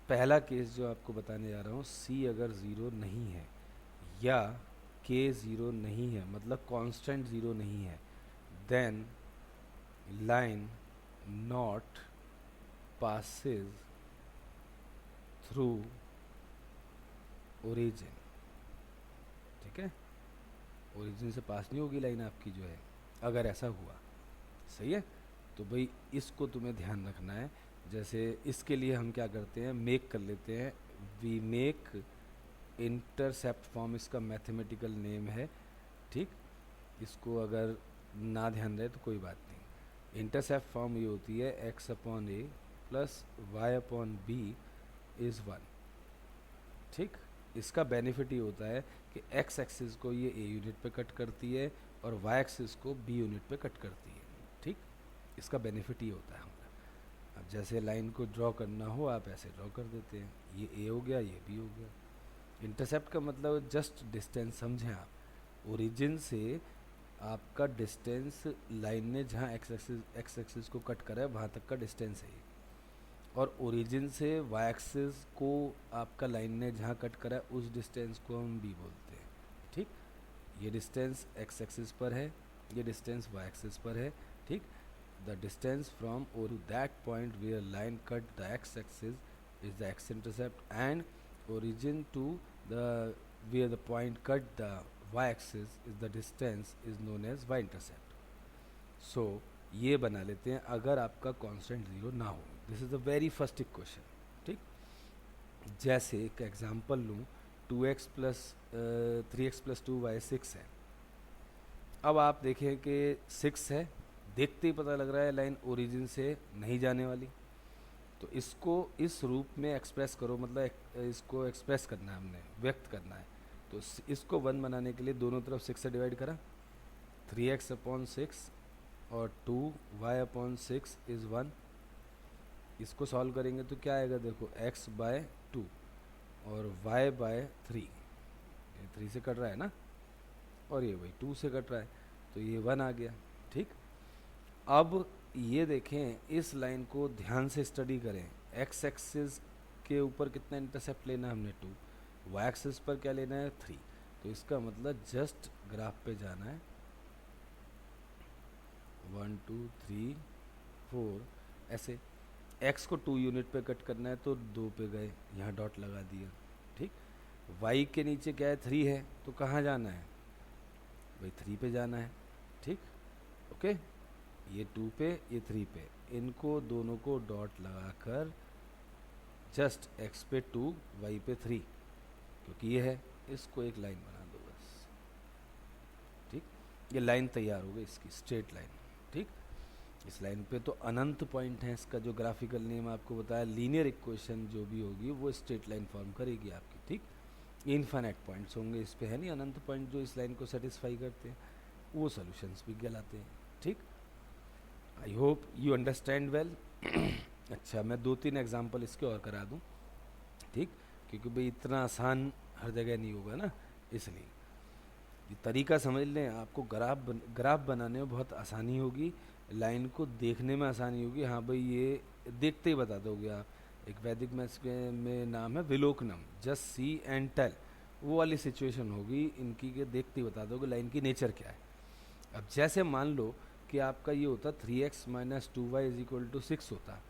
पहला केस जो आपको बताने जा रहा हूँ, सी अगर ज़ीरो नहीं है या के ज़ीरो नहीं है, मतलब कांस्टेंट ज़ीरो नहीं है, then line not passes through origin, ठीक है, ओरिजिन से पास नहीं होगी लाइन आपकी जो है, अगर ऐसा हुआ, सही है। तो भाई इसको तुम्हें ध्यान रखना है। जैसे इसके लिए हम क्या करते हैं, मेक कर लेते हैं, वी मेक इंटरसेप्ट फॉर्म, इसका मैथमेटिकल नेम है, ठीक। इसको अगर ना ध्यान रहे तो कोई बात नहीं। इंटरसेप्ट फॉर्म ये होती है x upon a plus y upon b is 1, ठीक। इसका बेनिफिट ये होता है कि एक्स एक्सिस को ये ए यूनिट पे कट करती है और वाई एक्सिस को बी यूनिट पे कट करती है, ठीक। इसका बेनिफिट ये होता है हमारा। अब जैसे लाइन को ड्रॉ करना हो आप ऐसे ड्रॉ कर देते हैं, ये ए हो गया, ये बी हो गया। इंटरसेप्ट का मतलब जस्ट डिस्टेंस, समझें आप, ओरिजिन से आपका डिस्टेंस लाइन ने जहाँ एक्स एक्सिस को कट करा है वहाँ तक का डिस्टेंस है ये, और ओरिजिन से वाई एक्सिस को आपका लाइन ने जहाँ कट करा है उस डिस्टेंस को हम बी बोलते हैं, ठीक। ये डिस्टेंस एक्स एक्सिस पर है, ये डिस्टेंस वाई एक्सिस पर है, ठीक। द डिस्टेंस फ्रॉम और to that point where line cut the x axis is the x intercept, and origin to the where the point cut the y-axis is the distance is known as y-intercept. So ये बना लेते हैं अगर आपका कांस्टेंट ज़ीरो ना हो। This is the very first equation. ठीक, जैसे एक एग्जांपल लूँ, 2x plus 3x plus 2y 6 है। अब आप देखें कि 6 है, देखते ही पता लग रहा है लाइन ओरिजिन से नहीं जाने वाली, तो इसको इस रूप में एक्सप्रेस करो, मतलब इसको एक्सप्रेस करना है, हमने व्यक्त करना है। तो इसको 1 बनाने के लिए दोनों तरफ 6 से डिवाइड करा, 3x अपॉन 6 और 2y अपॉन 6 इज़ 1। इसको सॉल्व करेंगे तो क्या आएगा, देखो x बाय 2 और y बाय 3, ये 3 से कट रहा है ना, और ये वही 2 से कट रहा है, तो ये 1 आ गया। ठीक, अब ये देखें, इस लाइन को ध्यान से स्टडी करें। x एक्सिस के ऊपर कितना इंटरसेप्ट लेना है हमने 2, y एक्सिस पर क्या लेना है 3, तो इसका मतलब जस्ट ग्राफ पे जाना है 1 2 3 4 ऐसे। x को 2 यूनिट पे कट करना है तो 2 पे गए, यहाँ डॉट लगा दिया। ठीक, y के नीचे क्या है 3 है, तो कहाँ जाना है भाई 3 पे जाना है। ठीक, ओके, ये 2 पे ये 3 पे, इनको दोनों को डॉट लगाकर जस्ट x पे 2 y पे 3, क्योंकि ये है, इसको एक लाइन बना दो बस। ठीक, ये लाइन तैयार हो गई इसकी स्ट्रेट लाइन। ठीक, इस लाइन पे तो अनंत पॉइंट है, इसका जो ग्राफिकल नेम आपको बताया, लीनियर इक्वेशन जो भी होगी वो स्ट्रेट लाइन फॉर्म करेगी आपकी। ठीक, इनफाइनाइट पॉइंट्स होंगे इस पे, है नहीं अनंत पॉइंट जो इस लाइन को सेटिस्फाई कहते हैं, वो सॉल्यूशंस भी कहलाते हैं। ठीक, आई होप यू अंडरस्टैंड वेल। अच्छा, मैं 2-3 एग्जांपल इसके और करा दूं। ठीक, क्योंकि भाई इतना आसान हर जगह नहीं होगा ना, इसलिए ये तरीका समझ लें, आपको ग्राफ बनाने में बहुत आसानी होगी, लाइन को देखने में आसानी होगी। हाँ भाई, ये देखते ही बता दोगे आप। एक वैदिक मैथ्स में नाम है विलोकनम, जस्ट सी एंड टेल, वो वाली सिचुएशन होगी इनकी, के देखते ही बता दोगे लाइन की नेचर क्या है। अब जैसे मान लो कि आपका ये होता 3x minus 2y is equal to 6 होता,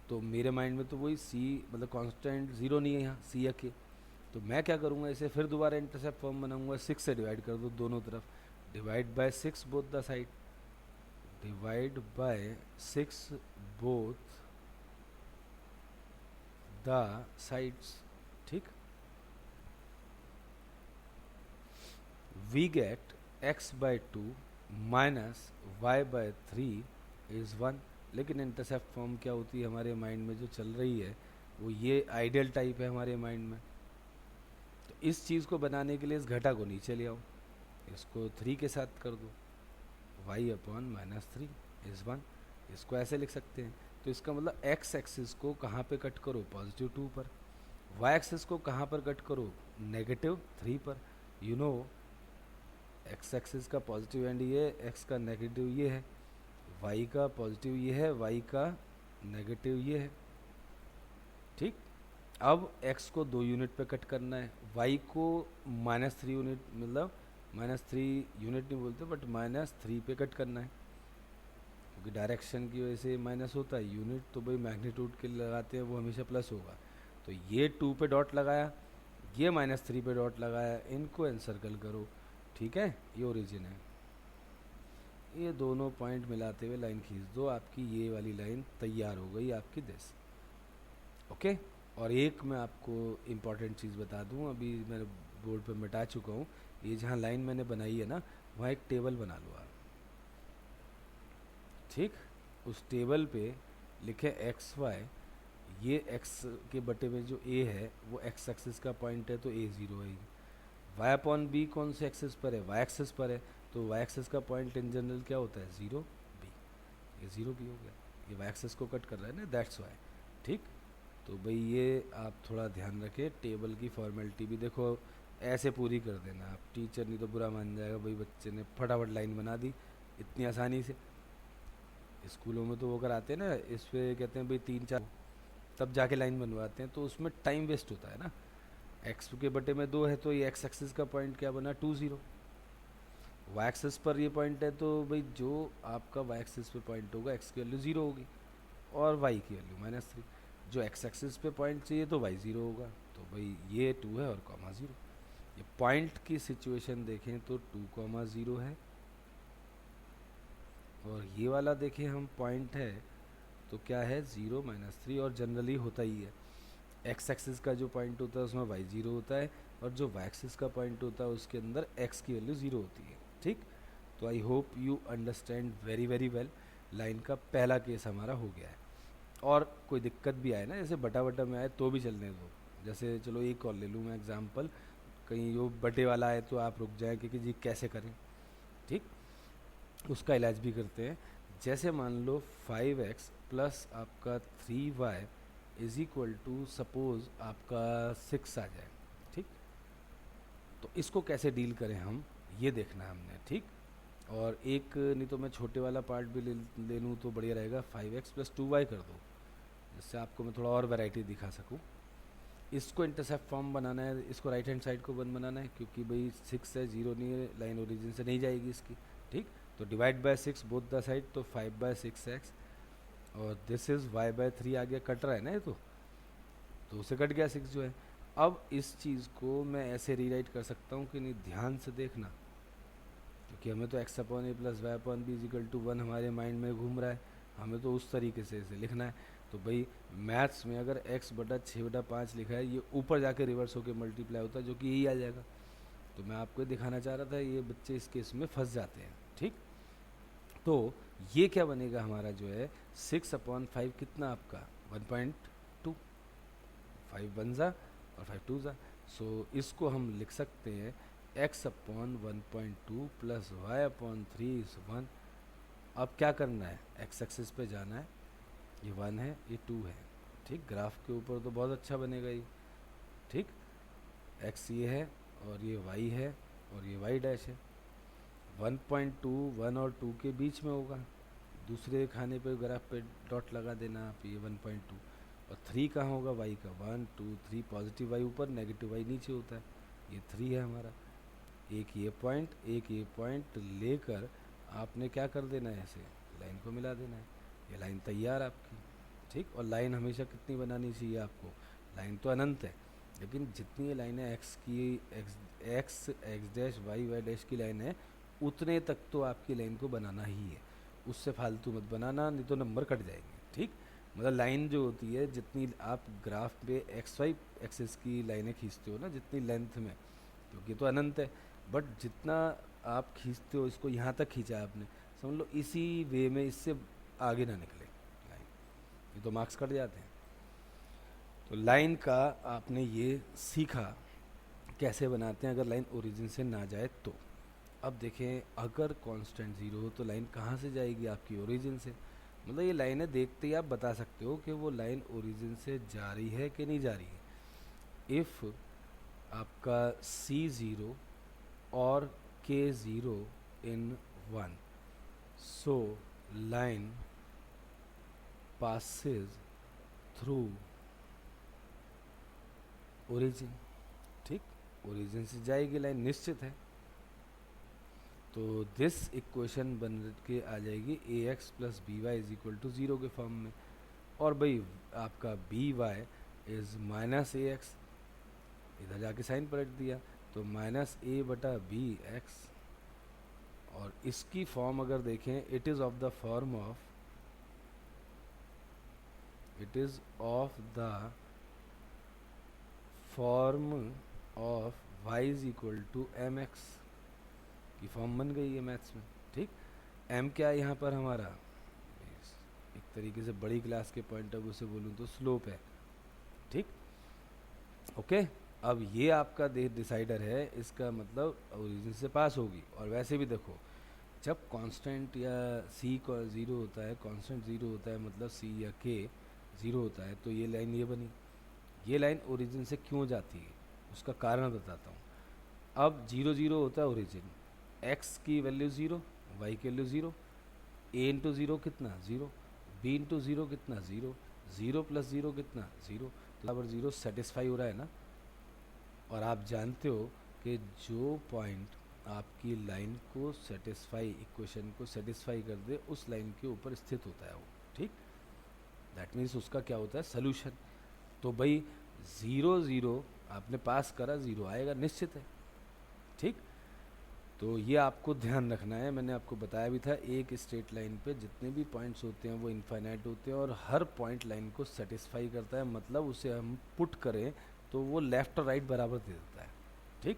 तो मेरे माइंड में तो वही c, मतलब कांस्टेंट ज़ीरो नहीं है यहाँ, c है, तो मैं क्या करूँगा, इसे फिर दोबारा इंटरसेप्ट फॉर्म बनाऊंगा, 6 से डिवाइड कर दो दोनों तरफ, divide by 6 both the side, divide by 6 both the sides. ठीक, we get x by 2 minus y by 3 is 1। लेकिन इंटरसेप्ट फॉर्म क्या होती है हमारे माइंड में जो चल रही है, वो ये आइडियल टाइप है हमारे माइंड में। तो इस चीज़ को बनाने के लिए इस घटा को नीचे ले आओ, इसको 3 के साथ कर दो, y अपॉन माइनस 3 इज़ 1। इसको ऐसे लिख सकते हैं। तो इसका मतलब x एक्सिस को कहाँ पे कट करो, पॉजिटिव 2 पर, y एक्सिस को कहाँ पर कट करो, नेगेटिव 3 पर। यू नो, x एक्सिस का पॉजिटिव एंड ये, x का नेगेटिव ये है, y का पॉजिटिव ये है, y का नेगेटिव ये है। ठीक, अब x को 2 यूनिट पे कट करना है, y को -3 यूनिट, मतलब -3 यूनिट नहीं बोलते बट -3 पे कट करना है, क्योंकि डायरेक्शन की वजह से माइनस होता है। यूनिट तो भाई मैग्नीट्यूड के लिए लगाते हैं, वो हमेशा प्लस होगा। तो ये 2 पे डॉट लगाया, ये -3 पे डॉट लगाया, इनको एनसर्कल करो। ठीक है, ये ओरिजिन है, ये दोनों पॉइंट मिलाते हुए लाइन खींच दो, आपकी ये वाली लाइन तैयार हो गई आपकी दिस। ओके, और एक मैं आपको इम्पॉर्टेंट चीज़ बता दूं, अभी मैं बोर्ड पे मिटा चुका हूँ, ये जहाँ लाइन मैंने बनाई है ना, वहाँ एक टेबल बना लो आप। ठीक, उस टेबल पे लिखे एक्स वाई, ये एक्स के बटे में जो ए है वो एक्स एक्सिस का पॉइंट है, तो ए ज़ीरो है। वाई अपॉन बी कौन से एक्सिस पर है, वाई एक्सिस पर है, तो वाई एक्सिस का पॉइंट इन जनरल क्या होता है, ज़ीरो बी, ये ज़ीरो बी हो गया, ये वाई एक्सिस को कट कर रहा है ना, दैट्स वाई। ठीक, तो भाई ये आप थोड़ा ध्यान रखें, टेबल की फॉर्मेलिटी भी देखो ऐसे पूरी कर देना आप, टीचर नहीं तो बुरा मान जाएगा, भाई बच्चे ने फटाफट लाइन बना दी इतनी आसानी से। स्कूलों में तो वो कराते हैं ना, इस पे कहते हैं भाई 3-4 तब जाके लाइन बनवाते हैं, तो उसमें टाइम वेस्ट होता है ना। एक्स के बटे में 2 है, तो ये एक्स एक्सिस का पॉइंट क्या बना 2 0, वाई एक्सिस पर ये पॉइंट है, तो भाई जो आपका वाई एक्सिस पे पॉइंट होगा एक्स की वैल्यू 0 होगी और वाई की वैल्यू -3। जो एक्स एक्सिस पे पॉइंट चाहिए तो वाई 0 होगा, तो भाई ये 2 है और कॉमा 0। ये पॉइंट की सिचुएशन देखें तो 2, 0 है, और ये वाला देखें हम पॉइंट है तो क्या है 0 -3, और जनरली होता ही है एक्स एक्सिस का जो पॉइंट होता है उसमें वाई 0 होता है, और जो वाई एक्सिस का पॉइंट होता है उसके अंदर एक्स की वैल्यू 0 होती है। ठीक, तो आई hope you understand very very well. Line का पहला केस हमारा हो गया है। और कोई दिक्कत भी आए ना, जैसे बटा बटा में आए तो भी चलने दो। जैसे चलो एक और ले लूँ मैं एग्जांपल, कहीं जो बटे वाला आए तो आप रुक जाए कि जी कैसे करें। ठीक, उसका इलाज भी करते हैं। जैसे मान लो 5x प्लस आपका 3y is equal to suppose आपका 6 आ जाए। ठीक, तो इसको कैसे डील करें हम, ये देखना है हमने। ठीक, और एक नहीं तो मैं छोटे वाला पार्ट भी ले लूँ तो बढ़िया रहेगा, 5x प्लस 2y कर दो, जिससे आपको मैं थोड़ा और वैरायटी दिखा सकूँ। इसको इंटरसेप्ट फॉर्म बनाना है, इसको राइट हैंड साइड को बंद बनाना है, क्योंकि भाई 6 है, 0 नहीं है, लाइन ओरिजिन से नहीं जाएगी इसकी। ठीक, तो divide by 6 both the side, तो 5/6x, और दिस इज़ y/3 आ गया, कट रहा है ना ये तो उसे कट गया 6 जो है। अब इस चीज़ को मैं ऐसे रीराइट कर सकता हूँ कि नहीं, ध्यान से देखना, क्योंकि हमें तो x/a plus y/b is equal to 1 हमारे माइंड में घूम रहा है, हमें तो उस तरीके से इसे लिखना है। तो भाई मैथ्स में अगर x/6/5 लिखा है, ये ऊपर जाके रिवर्स होकर मल्टीप्लाई होता है, जो कि यही आ जाएगा। तो मैं आपको दिखाना चाह रहा था, ये बच्चे इस केस में फंस जाते हैं। ठीक, तो ये क्या बनेगा हमारा जो है 6/5 कितना आपका 1.2, 5 बन जा और 5 2 जा। सो इसको हम लिख सकते हैं x/1.2 प्लस y/3 इज 1। अब क्या करना है, एक्स एक्सिस पे जाना है, ये 1 है, ये 2 है। ठीक, ग्राफ के ऊपर तो बहुत अच्छा बनेगा ये। ठीक, x ये है और ये y है और ये y डैश है। 1.2 1 और 2 के बीच में होगा, दूसरे खाने पे ग्राफ पे डॉट लगा देना आप, ये 1.2। और 3 कहाँ होगा, y का, 1 2 3, पॉजिटिव y ऊपर नेगेटिव y नीचे होता है, ये 3 है हमारा। एक ये पॉइंट लेकर आपने क्या कर देना है, ऐसे लाइन को मिला देना है, ये लाइन तैयार आपकी। ठीक, और लाइन हमेशा कितनी बनानी चाहिए आपको, लाइन तो अनंत है, लेकिन जितनी ये लाइन है एक्स की, एक्स डैश वाई डैश की लाइन है, उतने तक तो आपकी लाइन को बनाना ही है, उससे फालतू मत बनाना, नहीं तो नंबर कट जाएंगे। ठीक, मतलब लाइन जो होती है, जितनी आप ग्राफ पे एक्स वाई एक्सिस की लाइनें खींचते हो ना, जितनी लेंथ में, क्योंकि तो अनंत है, बट जितना आप खींचते हो, इसको यहाँ तक खींचा है आपने, समझ लो इसी वे में, इससे आगे ना निकले लाइन, ये तो मार्क्स कट जाते हैं। तो लाइन का आपने ये सीखा कैसे बनाते हैं अगर लाइन ओरिजिन से ना जाए तो। अब देखें, अगर कांस्टेंट 0 हो तो लाइन कहाँ से जाएगी, आपकी ओरिजिन से। मतलब ये लाइनें देखते ही आप बता सकते हो कि वो लाइन ओरिजिन से जा रही है कि नहीं जा रही है। इफ़ आपका C0 और K0 in 1, so line passes through origin. ठीक, ओरिजिन से जाएगी लाइन, निश्चित है। तो दिस इक्वेशन बन के आ जाएगी ax plus b y is equal to 0 के फॉर्म में। और भाई आपका b y is minus a x, इधर जाके साइन पलट दिया, तो -a/b(x), और इसकी फॉर्म अगर देखें, it is of the form of, it is of the form of y is equal to mx की फॉर्म बन गई है मैथ्स में। ठीक, m क्या है यहाँ पर हमारा, एक तरीके से बड़ी क्लास के पॉइंट ऑफ व्यू से बोलूँ तो स्लोप है। ठीक, ओके, अब ये आपका डिसाइडर है, इसका मतलब ओरिजिन से पास होगी। और वैसे भी देखो, जब कांस्टेंट या c को 0 होता है, कांस्टेंट 0 होता है, मतलब c या k 0 होता है, तो ये लाइन ये बनी। ये लाइन ओरिजिन से क्यों जाती है, उसका कारण बताता हूँ। अब 0 0 होता है ओरिजिन, x की वैल्यू 0, y की वैल्यू 0, a इंटू 0 कितना 0, b इंटू 0 कितना 0, 0 प्लस 0 कितना 0, तो बराबर 0 सेटिस्फाई हो रहा है ना। और आप जानते हो कि जो पॉइंट आपकी लाइन को सेटिस्फाई, इक्वेशन को सेटिस्फाई कर दे, उस लाइन के ऊपर स्थित होता है वो। ठीक, दैट मीन्स उसका क्या होता है, सोल्यूशन। तो भाई 0 0 आपने पास करा, 0 आएगा, निश्चित है। ठीक, तो ये आपको ध्यान रखना है। मैंने आपको बताया भी था, एक स्ट्रेट लाइन पे जितने भी पॉइंट्स होते हैं वो इनफाइनाइट होते हैं और हर पॉइंट लाइन को सेटिस्फाई करता है, मतलब उसे हम पुट करें तो वो लेफ़्ट और राइट बराबर दे देता है। ठीक,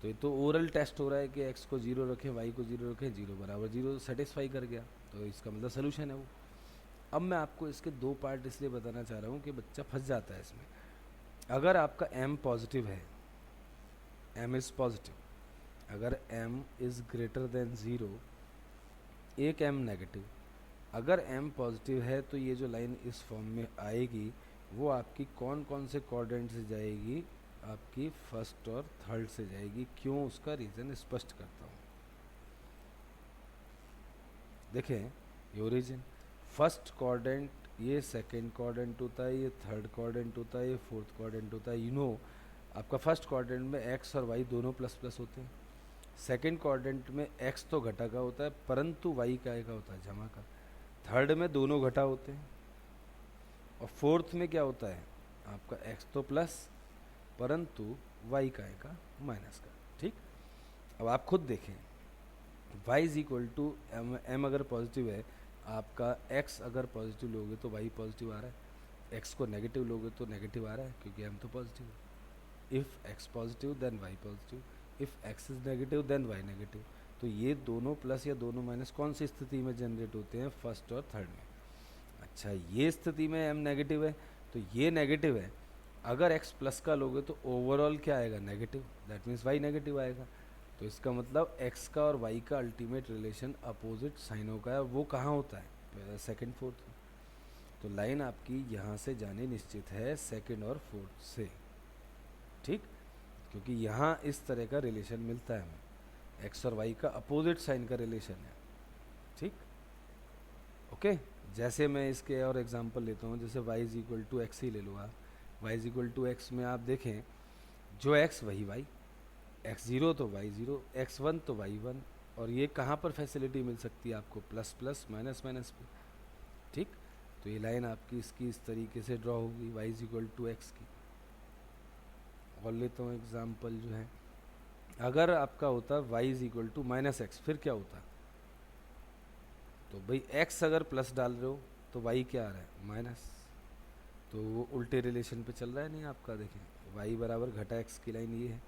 तो ये तो ओरल टेस्ट हो रहा है कि एक्स को जीरो रखें, वाई को जीरो रखें, जीरो बराबर जीरो सेटिस्फाई कर गया, तो इसका मतलब सोल्यूशन है वो। अब मैं आपको इसके दो पार्ट इसलिए बताना चाह रहा हूँ कि बच्चा फंस जाता है इसमें। अगर आपका m पॉजिटिव है, m इज़ पॉजिटिव, अगर m is greater than zero, एक m नेगेटिव, अगर m पॉजिटिव है तो ये जो लाइन इस फॉर्म में आएगी वो आपकी कौन कौन से क्वाड्रेंट से जाएगी, आपकी फर्स्ट और थर्ड से जाएगी। क्यों, उसका रीज़न स्पष्ट करता हूँ। देखें, ये ओरिजिन फर्स्ट क्वाड्रेंट, ये सेकंड क्वाड्रेंट होता है, ये थर्ड क्वाड्रेंट होता है, ये फोर्थ क्वाड्रेंट होता है। आपका फर्स्ट क्वाड्रेंट में एक्स और वाई दोनों प्लस प्लस होते हैं। सेकंड क्वाड्रेंट में एक्स तो घटा का होता है परंतु वाई का होता है जमा का। थर्ड में दोनों घटा होते हैं। और फोर्थ में क्या होता है, आपका एक्स तो प्लस परंतु वाई का माइनस का। ठीक, अब आप खुद देखें, y is equal to m अगर पॉजिटिव है, आपका x अगर पॉजिटिव लोगे तो y पॉजिटिव आ रहा है, x को नेगेटिव लोगे तो नेगेटिव आ रहा है क्योंकि m तो पॉजिटिव है। If x positive then y positive, if x is negative then y negative. तो ये दोनों प्लस या दोनों माइनस कौन सी स्थिति में जनरेट होते हैं, फर्स्ट और थर्ड में। अच्छा, ये स्थिति में m नेगेटिव है तो ये नेगेटिव है, अगर x प्लस का लोगे तो ओवरऑल क्या आएगा, negative, that means y negative आएगा। तो इसका मतलब x का और y का अल्टीमेट रिलेशन अपोजिट साइनों का है। वो कहाँ होता है, सेकंड फोर्थ में। तो लाइन आपकी यहाँ से जानी निश्चित है सेकंड और फोर्थ से। ठीक, क्योंकि यहाँ इस तरह का रिलेशन मिलता है हमें, x और y का अपोजिट साइन का रिलेशन है। ठीक, ओके। जैसे मैं इसके और एग्जांपल लेता हूँ, जैसे y is equal to x ही ले लो आप। y is equal to x में आप देखें, जो x वही y, x0 तो y0, x1 तो y1। और ये कहाँ पर फैसिलिटी मिल सकती है आपको, प्लस प्लस माइनस माइनस पे। ठीक, तो ये लाइन आपकी इसकी इस तरीके से ड्रॉ होगी, y is equal to x की। और लेता हूँ एग्जाम्पल जो है, अगर आपका होता y is equal to minus x, फिर क्या होता, तो भाई x अगर प्लस डाल रहे हो तो y क्या आ रहा है, माइनस। तो वो उल्टे रिलेशन पे चल रहा है नहीं आपका। देखें, y बराबर घटा x की लाइन ये है,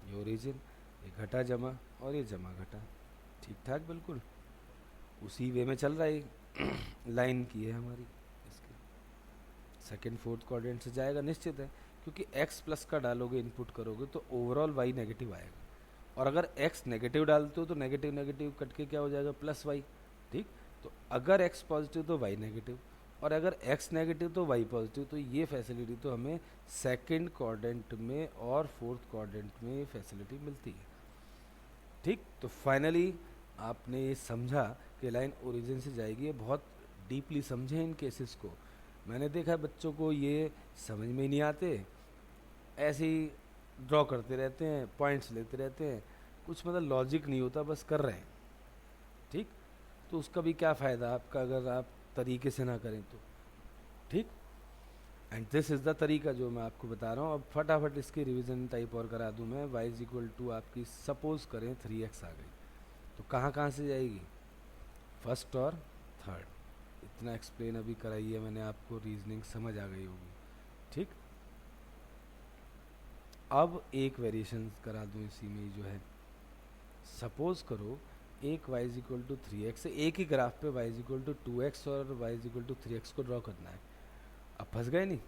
ये ओरिजिन, ये घटा जमा और ये जमा घटा, ठीक ठाक बिल्कुल उसी वे में चल रहा है। लाइन की है हमारी, इसके सेकंड फोर्थ क्वाड्रेंट से जाएगा निश्चित है, क्योंकि x प्लस का डालोगे, इनपुट करोगे तो ओवरऑल y नेगेटिव आएगा। और अगर x नेगेटिव डालते हो तो नेगेटिव नेगेटिव कट के क्या हो जाएगा, प्लस y। ठीक, तो अगर x पॉजिटिव तो y नेगेटिव, और अगर x नेगेटिव तो y पॉजिटिव। तो ये फैसिलिटी तो हमें सेकंड क्वाड्रेंट में और फोर्थ क्वाड्रेंट में ये फैसिलिटी मिलती है। ठीक, तो फाइनली आपने ये समझा कि लाइन ओरिजिन से जाएगी। ये बहुत डीपली समझें इन केसेस को। मैंने देखा है बच्चों को ये समझ में ही नहीं आते, ऐसे ही ड्रॉ करते रहते हैं, पॉइंट्स लेते रहते हैं, कुछ मतलब लॉजिक नहीं होता, बस कर रहे हैं। ठीक, तो उसका भी क्या फ़ायदा आपका अगर आप तरीके से ना करें तो। ठीक, एंड दिस इज़ द तरीका जो मैं आपको बता रहा हूँ। अब फटाफट इसकी रिवीजन टाइप और करा दूँ मैं। y इज इक्वल टू आपकी सपोज करें 3x आ गई, तो कहाँ कहाँ से जाएगी, फर्स्ट और थर्ड। इतना एक्सप्लेन अभी कराई है मैंने आपको, रीजनिंग समझ आ गई होगी। ठीक, अब एक वेरिएशन करा दूँ इसी में जो है, सपोज करो एक y is equal to 3x, एक ही ग्राफ पे y is equal to 2x और y is equal to 3x को ड्रॉ करना है। अब फंस गए नहीं,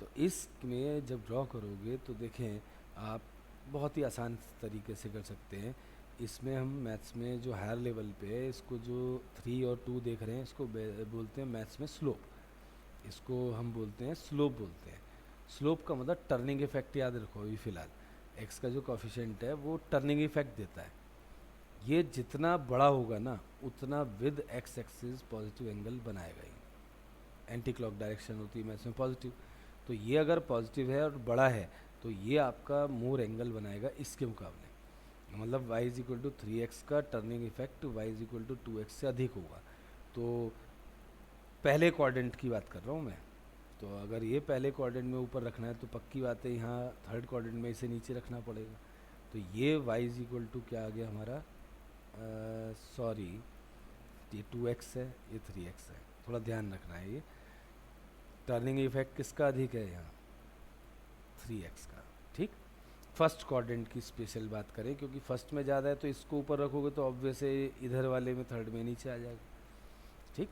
तो इसमें जब ड्रॉ करोगे तो देखें आप बहुत ही आसान तरीके से कर सकते हैं। इसमें हम मैथ्स में जो हायर लेवल पे है, इसको जो 3 और 2 देख रहे हैं, इसको बोलते हैं मैथ्स में स्लोप। इसको हम बोलते हैं स्लोप बोलते हैं। स्लोप का मतलब टर्निंग इफेक्ट, याद रखो अभी फ़िलहाल एक्स का जो कॉफिशेंट है वो टर्निंग इफेक्ट देता है। ये जितना बड़ा होगा ना उतना with x axis positive angle बनाएगा। ये एंटी क्लॉक डायरेक्शन होती है मैथ्स में पॉजिटिव, तो ये अगर पॉजिटिव है और बड़ा है तो ये आपका मोर एंगल बनाएगा इसके मुकाबले। मतलब y is equal to 3x का turning effect y is equal to 2x से अधिक होगा। तो पहले क्वाड्रेंट की बात कर रहा हूँ मैं, तो अगर ये पहले क्वाड्रेंट में ऊपर रखना है तो पक्की बात है यहाँ थर्ड क्वाड्रेंट में इसे नीचे रखना पड़ेगा। तो तो ये y इज इक्वल टू क्या आ गया हमारा, सॉरी ये 2x है, ये 3x है, थोड़ा ध्यान रखना है। ये टर्निंग इफेक्ट किसका अधिक है यहाँ, 3x का। ठीक, फर्स्ट क्वाड्रेंट की स्पेशल बात करें, क्योंकि फर्स्ट में ज़्यादा है तो इसको ऊपर रखोगे तो ऑब्वियस है इधर वाले में थर्ड में नीचे आ जाएगा। ठीक,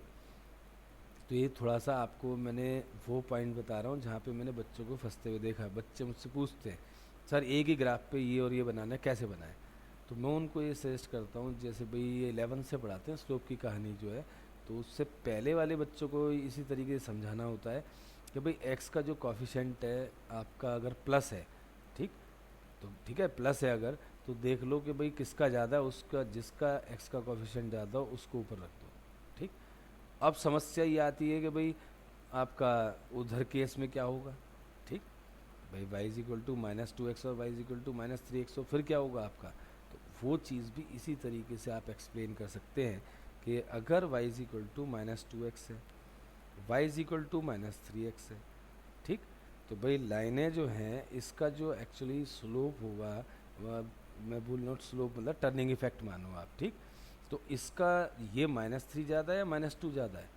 तो ये थोड़ा सा आपको मैंने वो पॉइंट बता रहा हूँ जहाँ पे मैंने बच्चों को फंसते हुए देखा है। बच्चे मुझसे पूछते हैं सर एक ही ग्राफ पे ये और ये बनाना है, कैसे बनाएं? तो मैं उनको ये सजेस्ट करता हूँ, जैसे भाई ये 11 से पढ़ाते हैं स्लोप की कहानी जो है, तो उससे पहले वाले बच्चों को इसी तरीके से समझाना होता है कि भाई एक्स का जो कॉफिशेंट है आपका अगर प्लस है, ठीक, तो ठीक है प्लस है अगर, तो देख लो कि भाई किसका ज़्यादा है, उसका जिसका एक्स का कॉफिशेंट ज़्यादा हो उसको ऊपर रख दो। ठीक, अब समस्या ये आती है कि भाई आपका उधर केस में क्या होगा। ठीक, भाई y is equal to -2x और y is equal to -3x, तो फिर क्या होगा आपका, तो वो चीज़ भी इसी तरीके से आप एक्सप्लेन कर सकते हैं कि अगर y is equal to -2x है, y is equal to -3x है। ठीक, तो भाई लाइनें जो हैं इसका जो एक्चुअली स्लोप होगा, मैं बोल नॉट स्लोप मतलब टर्निंग इफेक्ट मानो आप। ठीक, तो इसका ये -3 ज़्यादा है या -2 ज़्यादा है,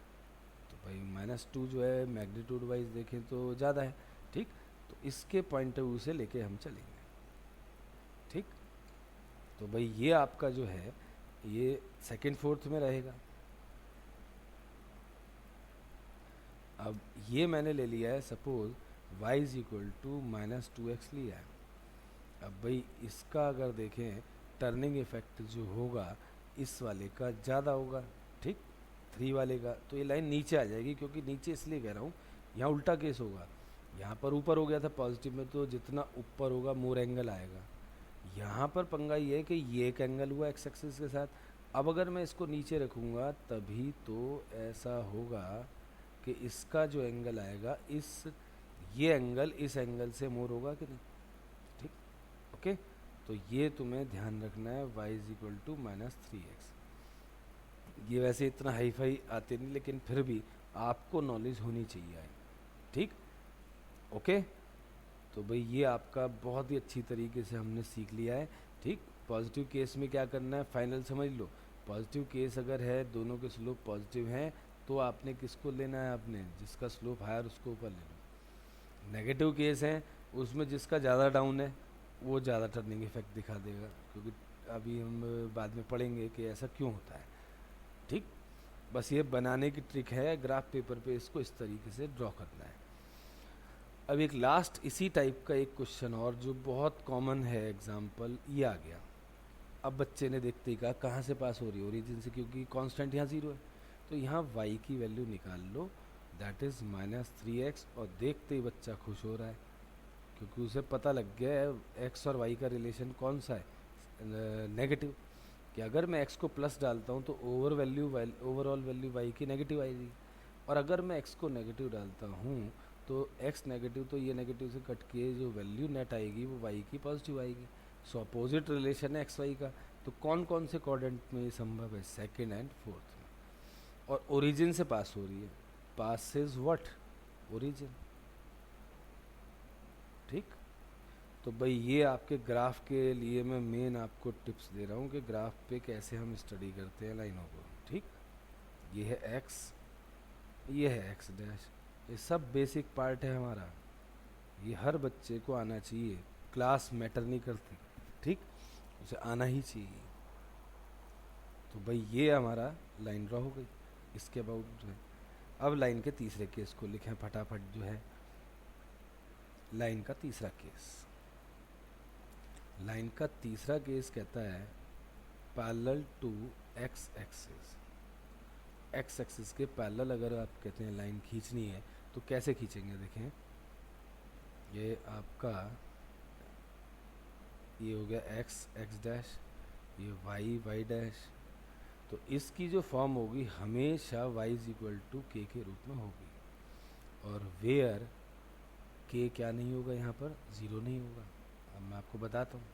तो भाई -2 जो है मैग्नीट्यूड वाइज देखें तो ज़्यादा है। ठीक, तो इसके पॉइंट ऑफ व्यू से लेके हम चलेंगे। ठीक, तो भाई ये आपका जो है ये सेकेंड फोर्थ में रहेगा। अब ये मैंने ले लिया है suppose y is equal to -2x लिया है। अब भाई इसका अगर देखें टर्निंग इफेक्ट जो होगा इस वाले का ज़्यादा होगा। ठीक, 3 वाले का, तो ये लाइन नीचे आ जाएगी, क्योंकि नीचे इसलिए कह रहा हूँ यहाँ उल्टा केस होगा। यहाँ पर ऊपर हो गया था पॉजिटिव में, तो जितना ऊपर होगा मोर एंगल आएगा। यहाँ पर पंगा ये है कि ये एक एंगल हुआ एक्स एक्सिस के साथ। अब अगर मैं इसको नीचे रखूँगा तभी तो ऐसा होगा कि इसका जो एंगल आएगा ये एंगल इस एंगल से मोर होगा कि नहीं। ठीक, ओके, तो ये तुम्हें ध्यान रखना है y is equal to -3x। ये वैसे इतना हाई फाई आते नहीं, लेकिन फिर भी आपको नॉलेज होनी चाहिए। ठीक, ओके, तो भाई ये आपका बहुत ही अच्छी तरीके से हमने सीख लिया है। ठीक, पॉजिटिव केस में क्या करना है फाइनल समझ लो। पॉजिटिव केस अगर है, दोनों के स्लोप पॉजिटिव हैं, तो आपने किसको लेना है, आपने जिसका स्लोप हायर उसको ऊपर ले लो। नेगेटिव केस है, उसमें जिसका ज़्यादा डाउन है वो ज़्यादा टर्निंग इफेक्ट दिखा देगा, क्योंकि अभी हम बाद में पढ़ेंगे कि ऐसा क्यों होता है। ठीक, बस ये बनाने की ट्रिक है, ग्राफ पेपर पे इसको इस तरीके से ड्रॉ करना है। अब एक लास्ट इसी टाइप का एक क्वेश्चन और जो बहुत कॉमन है एग्जाम्पल, ये आ गया। अब बच्चे ने देखते ही कहा कहाँ से पास हो रही है, ओरिजिन से, क्योंकि कांस्टेंट यहाँ 0 है। तो यहाँ y की वैल्यू निकाल लो, दैट इज़ -3x, और देखते ही बच्चा खुश हो रहा है, क्योंकि उसे पता लग गया है x और y का रिलेशन कौन सा है, नेगेटिव, कि अगर मैं x को प्लस डालता हूँ तो ओवरऑल वैल्यू y की नेगेटिव आएगी, और अगर मैं x को नेगेटिव डालता हूँ तो x नेगेटिव, तो ये नेगेटिव से कट के जो वैल्यू नेट आएगी वो y की पॉजिटिव आएगी। सो अपोजिट रिलेशन है x y का। तो कौन कौन से क्वाड्रेंट में ये संभव है, सेकेंड एंड फोर्थ में, और ओरिजिन से पास हो रही है। पास इज व्हाट, ओरिजिन। ठीक, तो भाई ये आपके ग्राफ के लिए मैं मेन आपको टिप्स दे रहा हूँ कि ग्राफ पे कैसे हम स्टडी करते हैं लाइनों को। ठीक, ये है x, ये है x डैश, ये सब बेसिक पार्ट है हमारा, ये हर बच्चे को आना चाहिए, क्लास मैटर नहीं करती। ठीक, उसे आना ही चाहिए। तो भाई ये हमारा लाइन ड्रॉ हो गई, इसके अबाउट जो है। अब लाइन के तीसरे केस को लिखें फटाफट, जो है लाइन का तीसरा केस। लाइन का तीसरा केस कहता है parallel to x axis. X axis के पैरेलल अगर आप कहते हैं लाइन खींचनी है तो कैसे खींचेंगे, देखें ये आपका ये हो गया एक्स एक्स डैश, ये वाई वाई डैश। तो इसकी जो फॉर्म होगी हमेशा y इज इक्वल टू के रूप में होगी, और वेयर के क्या नहीं होगा, यहाँ पर 0 नहीं होगा। अब मैं आपको बताता हूँ,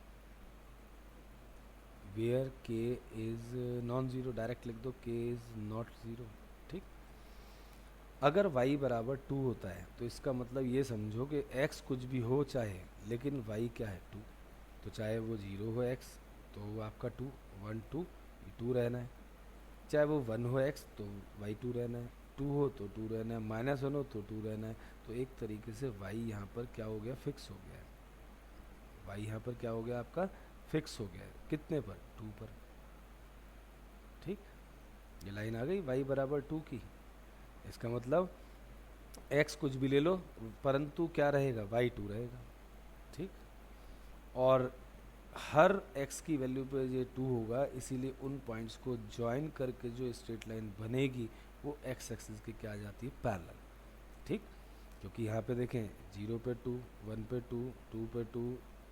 वेयर के इज नॉन ज़ीरो, डायरेक्ट लिख दो के इज नॉट 0। ठीक, अगर y बराबर 2 होता है तो इसका मतलब ये समझो कि x कुछ भी हो चाहे, लेकिन y क्या है 2। तो चाहे वो 0 हो x तो वो आपका 2, 1 2, ये 2 रहना है। चाहे वो 1 हो x तो y 2 रहना है, 2 हो तो 2 रहना है, -1 हो तो 2 रहना है। तो एक तरीके से y यहाँ पर क्या हो गया, फिक्स हो गया है। y यहाँ पर क्या हो गया आपका, फिक्स हो गया है। कितने पर, 2 पर। ठीक, ये लाइन आ गई y बराबर 2 की। इसका मतलब x कुछ भी ले लो परंतु क्या रहेगा, y 2 रहेगा। ठीक, और हर x की वैल्यू पे ये 2 होगा, इसीलिए उन पॉइंट्स को ज्वाइन करके जो स्ट्रेट लाइन बनेगी वो x एक्सिस के क्या आ जाती है, पैरेलल। ठीक, क्योंकि यहाँ पे देखें 0 पे 2, 1 पे 2, 2 पे 2,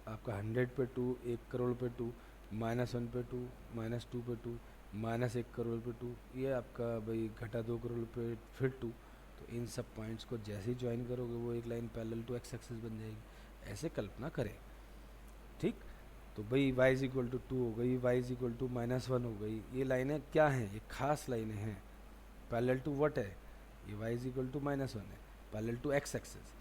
आपका 100 पे 2, 1 करोड़ पे 2, -1 पे 2, -2 पे 2, -1 करोड़ पे 2, ये आपका भाई घटा 2 करोड़ पे फिर 2। तो इन सब पॉइंट्स को जैसे ही ज्वाइन करोगे वो एक line parallel to x axis बन जाएगी। ऐसे कल्पना करें। ठीक, तो भाई y इज इक्वल टू 2 हो गई, y इज इक्वल टू -1 हो गई। ये लाइनें क्या हैं, ये खास लाइनें हैं। पैरेलल टू व्हाट है, ये y इज इक्वल टू -1 है, पैरेलल टू x एक्सिस।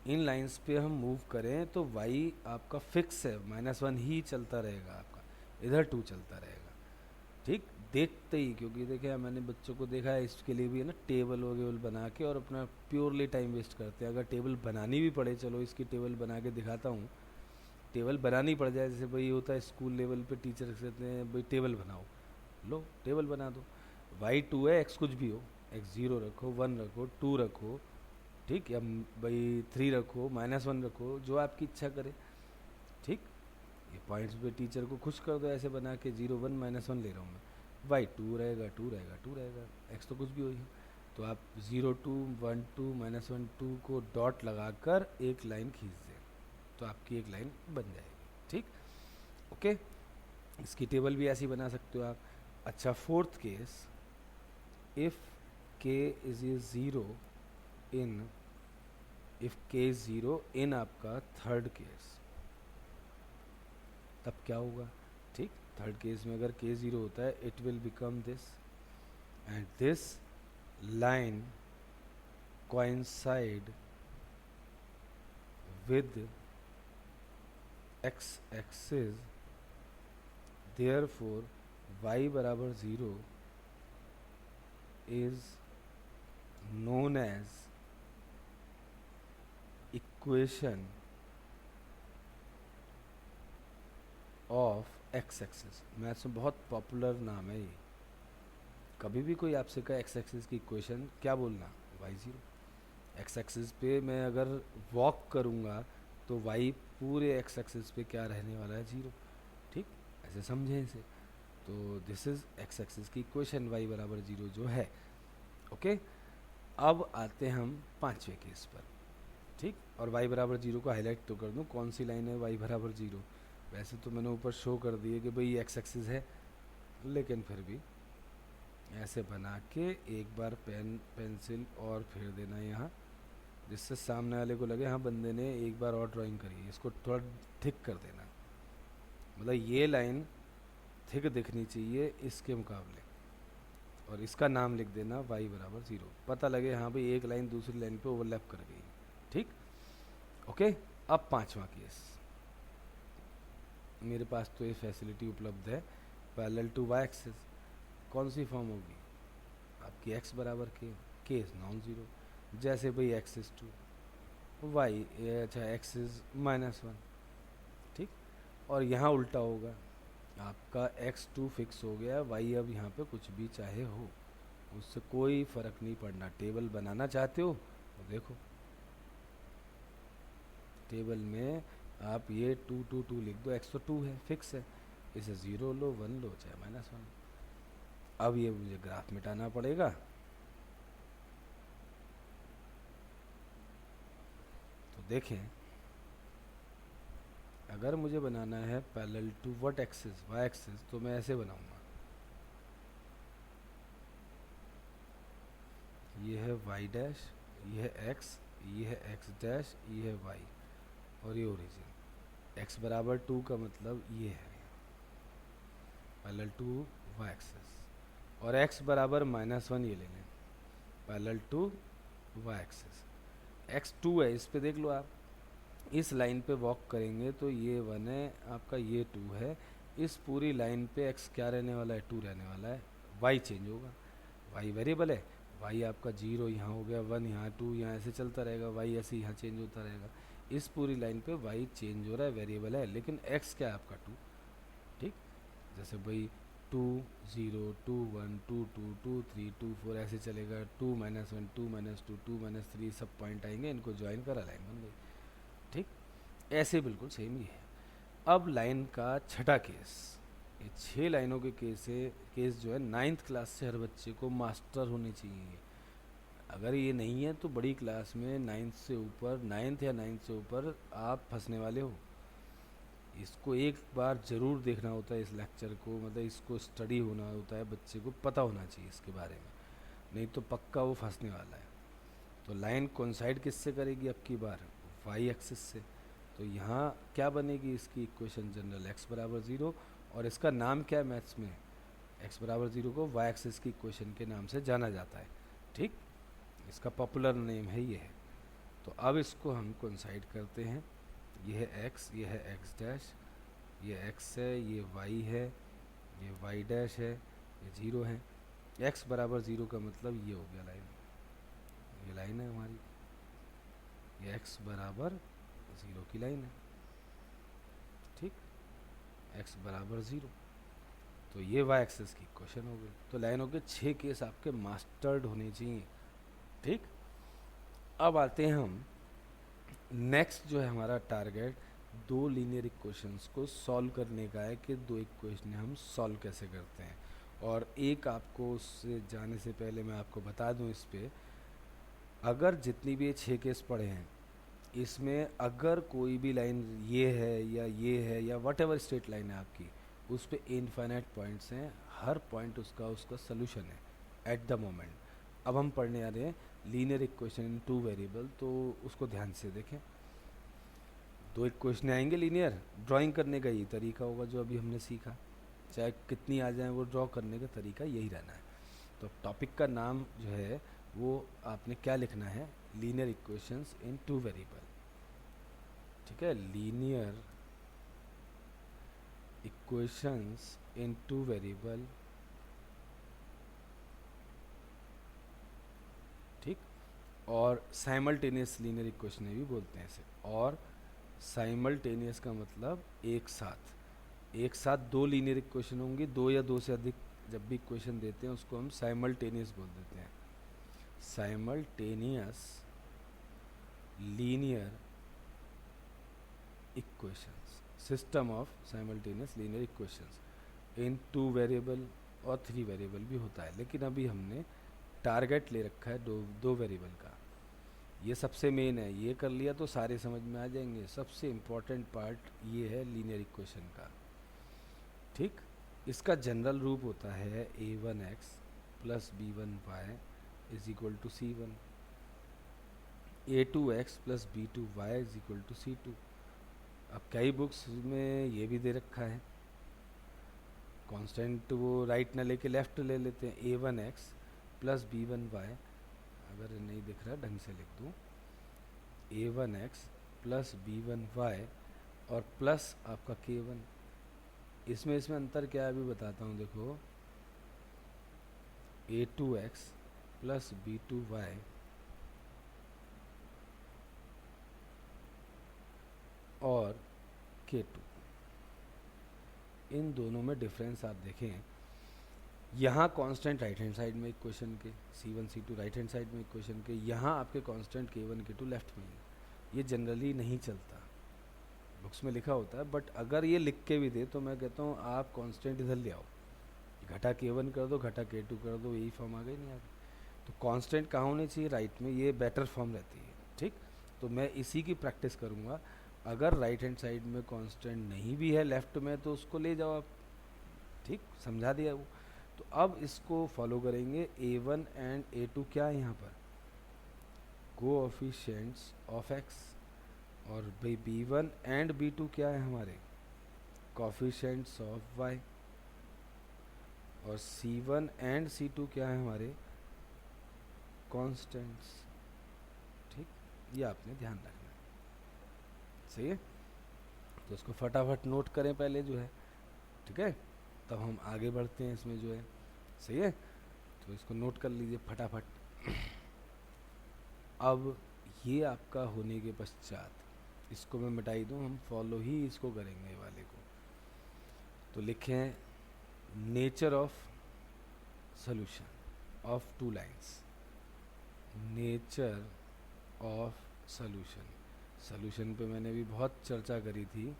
इन लाइंस पे हम मूव करें तो y आपका फिक्स है, -1 ही चलता रहेगा आपका, इधर 2 चलता रहेगा। ठीक, देखते ही, क्योंकि देखिए मैंने बच्चों को देखा है इसके लिए भी है ना, टेबल वगैरह बना के और अपना प्योरली टाइम वेस्ट करते हैं। अगर टेबल बनानी भी पड़े, चलो इसकी टेबल बना के दिखाता हूँ, टेबल बनानी पड़ जाए, जैसे भाई होता है स्कूल लेवल पे टीचर कहते हैं भाई टेबल बनाओ, लो टेबल बना दो। y 2 है, x कुछ भी हो, x 0 रखो, 1 रखो, 2 रखो, ठीक, या भाई 3 रखो, -1 रखो, जो आपकी इच्छा करे। ठीक, ये पॉइंट्स पे टीचर को खुश कर दो ऐसे बना के, 0 1 -1 ले रहा हूँ मैं, y 2 रहेगा, 2 रहेगा, 2 रहेगा, x तो कुछ भी हो ही। तो आप 0 2 1 2 -1 2 को डॉट लगाकर एक लाइन खींच दें तो आपकी एक लाइन बन जाएगी। ठीक, ओके, इसकी टेबल भी ऐसी बना सकते हो आप। अच्छा, fourth case, if k is 0 in, if k is 0 इन आपका थर्ड केस, तब क्या होगा। ठीक, थर्ड केस में अगर k 0 होता है, it will become this, and this line coincide with x axis, therefore y बराबर 0 is known as equation of x axis। Maths में बहुत पॉपुलर नाम है ये। कभी भी कोई आपसे कहे x एक्सिस की इक्वेशन, क्या बोलना, y 0। x एक्सिस पे मैं अगर वॉक करूँगा तो y पूरे x एक्सिस पे क्या रहने वाला है, 0। ठीक, ऐसे समझें इसे। तो दिस इज x एक्सिस की इक्वेशन, y बराबर 0 जो है। ओके, अब आते हम पांचवें केस पर। ठीक, और y बराबर 0 को हाईलाइट तो कर दूं, कौन सी लाइन है y बराबर 0। वैसे तो मैंने ऊपर शो कर दिए कि भाई x एक्सिस है, लेकिन फिर भी ऐसे बना के एक बार पेंसिल और फेर देना यहाँ, जिससे सामने वाले को लगे हाँ बंदे ने एक बार और ड्राइंग करी है। इसको थोड़ा थिक कर देना, मतलब ये लाइन थिक दिखनी चाहिए इसके मुकाबले, और इसका नाम लिख देना y बराबर 0, पता लगे हाँ भाई एक लाइन दूसरी लाइन पे ओवरलैप कर गई। ठीक, ओके, अब पांचवा केस, मेरे पास तो ये फैसिलिटी उपलब्ध है, पैरेलल टू y एक्सिस। कौन सी फॉर्म होगी आपकी, x बराबर k इज नॉन ज़ीरो, जैसे भाई x इज 2, y अच्छा x इज -1। ठीक, और यहाँ उल्टा होगा, आपका x2 फिक्स हो गया, y अब यहाँ पे कुछ भी चाहे हो, उससे कोई फ़र्क नहीं पड़ना। टेबल बनाना चाहते हो तो देखो, टेबल में आप ये 2 2 2 लिख दो, x तो 2 है, फिक्स है, इसे 0 लो, 1 लो, चाहे -1। अब ये मुझे ग्राफ मिटाना पड़ेगा, तो देखें अगर मुझे बनाना है parallel to what axis, y axis, तो मैं ऐसे बनाऊंगा, ये है y डैश, ये है x, ये है x डैश, ये है y, और ये ओरिजिन। x बराबर 2 का मतलब ये है पैरेलल टू y एक्सिस, और x बराबर -1 ये ले लें parallel to y axis. x 2 है, इस पे देख लो आप, इस लाइन पे वॉक करेंगे तो ये 1 है आपका, ये 2 है। इस पूरी लाइन पे x क्या रहने वाला है, 2 रहने वाला है। y चेंज होगा, y वेरिएबल है, y आपका 0 यहाँ हो गया, 1 यहाँ, 2 यहाँ, ऐसे चलता रहेगा, y ऐसे यहाँ चेंज होता रहेगा। इस पूरी लाइन पे y चेंज हो रहा है, वेरिएबल है, लेकिन x क्या है आपका 2। ठीक, जैसे भाई 2 0 2 1 2 2 2 3 2 4 ऐसे चलेगा, 2 -1 2 -2 2 -3 सब पॉइंट आएंगे, इनको ज्वाइन करा, लाइन बन गई। ठीक, ऐसे बिल्कुल सेम ही है। अब लाइन का छठा केस, ये 6 लाइनों के केस जो है 9th क्लास से हर बच्चे को मास्टर होने चाहिए। अगर ये नहीं है तो बड़ी क्लास में 9th से ऊपर, 9th या 9th से ऊपर आप फंसने वाले हो। इसको एक बार ज़रूर देखना होता है इस लेक्चर को, मतलब इसको स्टडी होना होता है, बच्चे को पता होना चाहिए इसके बारे में, नहीं तो पक्का वो फंसने वाला है। तो लाइन कोइंसाइड किससे करेगी अब की बार, वाई एक्सिस से। तो यहाँ क्या बनेगी इसकी इक्वेशन जनरल, x बराबर 0, और इसका नाम क्या है मैथ्स में, x बराबर 0 को वाई एक्सिस की इक्वेशन के नाम से जाना जाता है। ठीक, इसका पॉपुलर नेम है ये है। तो अब इसको हम कोइंसाइड करते हैं, ये है x, ये है x डैश, ये x है, ये y है, ये y डैश है, ये 0 है। x बराबर 0 का मतलब ये हो गया लाइन, ये लाइन है हमारी, ये x बराबर 0 की लाइन है। ठीक, x बराबर 0, तो ये y एक्सेस की क्वेश्चन हो गई। तो लाइनों के 6 केस आपके मास्टर्ड होने चाहिए। ठीक, अब आते हैं हम नेक्स्ट, जो है हमारा टारगेट 2 लीनियर इक्वेशंस को सॉल्व करने का है, कि 2 इक्वेशन हम सॉल्व कैसे करते हैं। और एक आपको उससे जाने से पहले मैं आपको बता दूं, इस पे अगर जितनी भी ये 6 केस पढ़े हैं, इसमें अगर कोई भी लाइन ये है या वट एवर स्ट्रेट लाइन है आपकी, उस पे इनफाइनाइट पॉइंट्स हैं, हर पॉइंट उसका सॉल्यूशन है एट द मोमेंट। अब हम पढ़ने आ रहे हैं लीनियर इक्वेशन इन 2 वेरिएबल, तो उसको ध्यान से देखें। 2 इक्वेशन आएंगे लीनियर, ड्राइंग करने का यही तरीका होगा जो अभी हमने सीखा, चाहे कितनी आ जाए, वो ड्रॉ करने का तरीका यही रहना है। तो टॉपिक का नाम जो है वो आपने क्या लिखना है, लीनियर इक्वेशंस इन 2 वेरिएबल। ठीक है, लीनियर इक्वेशंस इन 2 वेरिएबल। ठीक, और साइमल्टेनियस लीनियर इक्वेशन भी बोलते हैं इसे। और साइमल्टेनियस का मतलब एक साथ 2 लीनियर इक्वेशन होंगी, 2 या 2 से अधिक जब भी इक्वेशन देते हैं उसको हम साइमल्टेनियस बोल देते हैं। Simultaneous linear equations, system of simultaneous linear equations in 2 variable और 3 वेरिएबल भी होता है, लेकिन अभी हमने टारगेट ले रखा है दो वेरिएबल का। ये सबसे मेन है, ये कर लिया तो सारे समझ में आ जाएंगे। सबसे इम्पॉर्टेंट पार्ट ये है लीनियर इक्वेशन का। ठीक, इसका जनरल रूप होता है a1x plus b1y is equal to c1, a2x plus b2y is equal to c2। अब कई बुक्स में ये भी दे रखा है, कांस्टेंट वो राइट ना लेके लेफ्ट ले लेते हैं, a1x प्लस b1y। अगर नहीं दिख रहा ढंग से लिख दूँ, a1x प्लस b1y और प्लस आपका k1। इसमें अंतर क्या है अभी बताता हूँ, देखो a2x प्लस b2y और k2, इन दोनों में डिफरेंस आप देखें। यहाँ कांस्टेंट राइट हैंड साइड में इक्वेशन के, c1 c2 right hand side में इक्वेशन के, यहाँ आपके कांस्टेंट k1 k2 लेफ्ट में है। ये जनरली नहीं चलता, बुक्स में लिखा होता है, बट अगर ये लिख के भी दे तो मैं कहता हूँ आप कांस्टेंट इधर ले आओ, घटा k1 कर दो, घटा k2 कर दो, यही फॉर्म आ गई नहीं आगे। तो कांस्टेंट कहाँ होनी चाहिए, राइट में, ये बेटर फॉर्म रहती है। ठीक, तो मैं इसी की प्रैक्टिस करूँगा। अगर राइट हैंड साइड में कांस्टेंट नहीं भी है लेफ्ट में, तो उसको ले जाओ आप। ठीक, समझा दिया वो। तो अब इसको फॉलो करेंगे। a1 एंड a2 क्या है यहाँ पर, कोएफिशिएंट्स ऑफ x, और भाई b1 एंड b2 क्या है हमारे, कोएफिशिएंट्स ऑफ y, और c1 एंड c2 क्या है हमारे, कांस्टेंट्स। ठीक, ये आपने ध्यान रखना है। सही है, तो इसको फटाफट नोट करें पहले जो है, ठीक है, तब हम आगे बढ़ते हैं इसमें जो है, सही है, तो इसको नोट कर लीजिए फटाफट। अब ये आपका होने के पश्चात इसको मैं मिटाई दूँ, हम फॉलो ही इसको करेंगे ये वाले को। तो लिखें nature of solution of two lines, nature of solution. Solution पे मैंने भी बहुत चर्चा करी थी,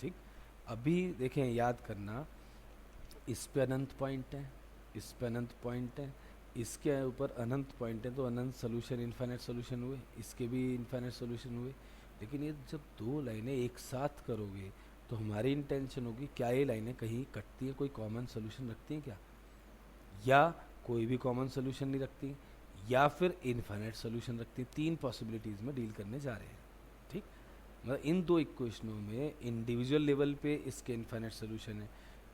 ठीक। अभी देखें, याद करना, इस पे अनंत पॉइंट है, इस पे अनंत पॉइंट है, इसके ऊपर अनंत पॉइंट है, तो अनंत सोल्यूशन इनफाइनाइट सोल्यूशन हुए, इसके भी इनफाइनाइट सोल्यूशन हुए। लेकिन ये जब दो लाइनें एक साथ करोगे तो हमारी इंटेंशन होगी क्या ये लाइनें कहीं कटती हैं, कोई कॉमन सोल्यूशन रखती हैं क्या, या कोई भी कॉमन सोल्यूशन नहीं रखती, या फिर इनफाइनाइट सोल्यूशन रखती हैं। तीन पॉसिबिलिटीज़ में डील करने जा रहे हैं, ठीक। मतलब इन दो इक्वेशनों में इंडिविजुअल लेवल पे इसके इनफाइनाइट सोल्यूशन है,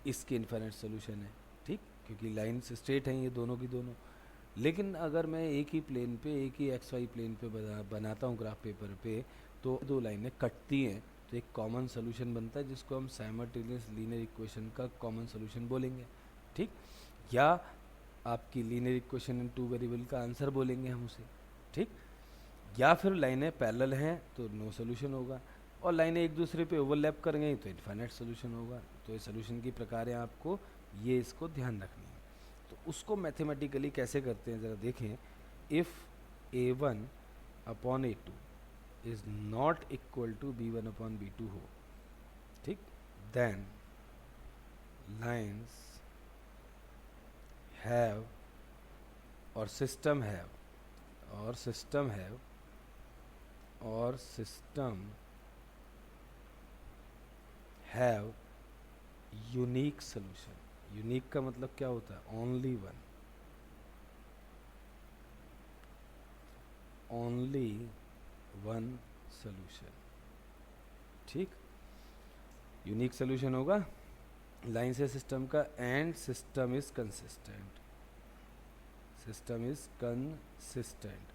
इसके इनफाइनाइट सोल्यूशन है, ठीक, क्योंकि लाइन्स स्ट्रेट हैं ये दोनों की दोनों। लेकिन अगर मैं एक ही प्लेन पे, एक ही एक्स वाई प्लेन पे बनाता हूँ ग्राफ पेपर पे, तो दो लाइनें कटती हैं, तो एक कॉमन सोल्यूशन बनता है जिसको हम साइमल्टेनियस लीनियर इक्वेशन का कॉमन सोल्यूशन बोलेंगे, ठीक। या आपकी linear equation in two variable का आंसर बोलेंगे हम उसे, ठीक। या फिर लाइनें पैरेलल हैं तो नो सोल्यूशन होगा, और लाइनें एक दूसरे पे ओवरलैप कर गई तो इनफाइनाइट सोल्यूशन होगा। तो ये सोल्यूशन की प्रकार है, आपको ये इसको ध्यान रखनी है। तो उसको मैथमेटिकली कैसे करते हैं ज़रा देखें। If a1 upon a2 is not equal to b1 upon b2 हो, ठीक, देन लाइन्स हैव और सिस्टम हैव और सिस्टम हैव और system have unique solution. Unique का मतलब क्या होता है, only one, only one solution, ठीक। यूनिक सोल्यूशन होगा लाइन से सिस्टम का, and system is consistent, system is consistent.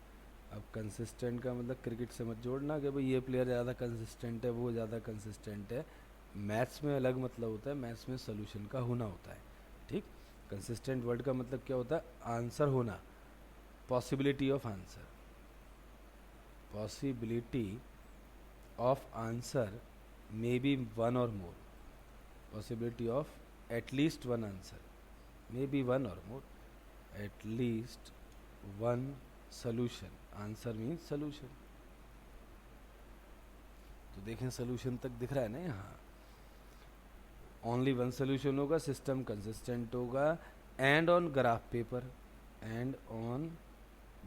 अब कंसिस्टेंट का मतलब क्रिकेट से मत जोड़ना कि भाई ये प्लेयर ज़्यादा कंसिस्टेंट है, वो ज़्यादा कंसिस्टेंट है। मैथ्स में अलग मतलब होता है, मैथ्स में सोल्यूशन का होना होता है, ठीक। कंसिस्टेंट वर्ड का मतलब क्या होता है, आंसर होना, possibility of answer, possibility of answer may be one और मोर, possibility of at least one answer, maybe one or more, at least one solution, answer means solution। तो देखें सॉल्यूशन तक दिख रहा है ना यहाँ, ओनली वन सोल्यूशन होगा, सिस्टम कंसिस्टेंट होगा, and on graph paper, and on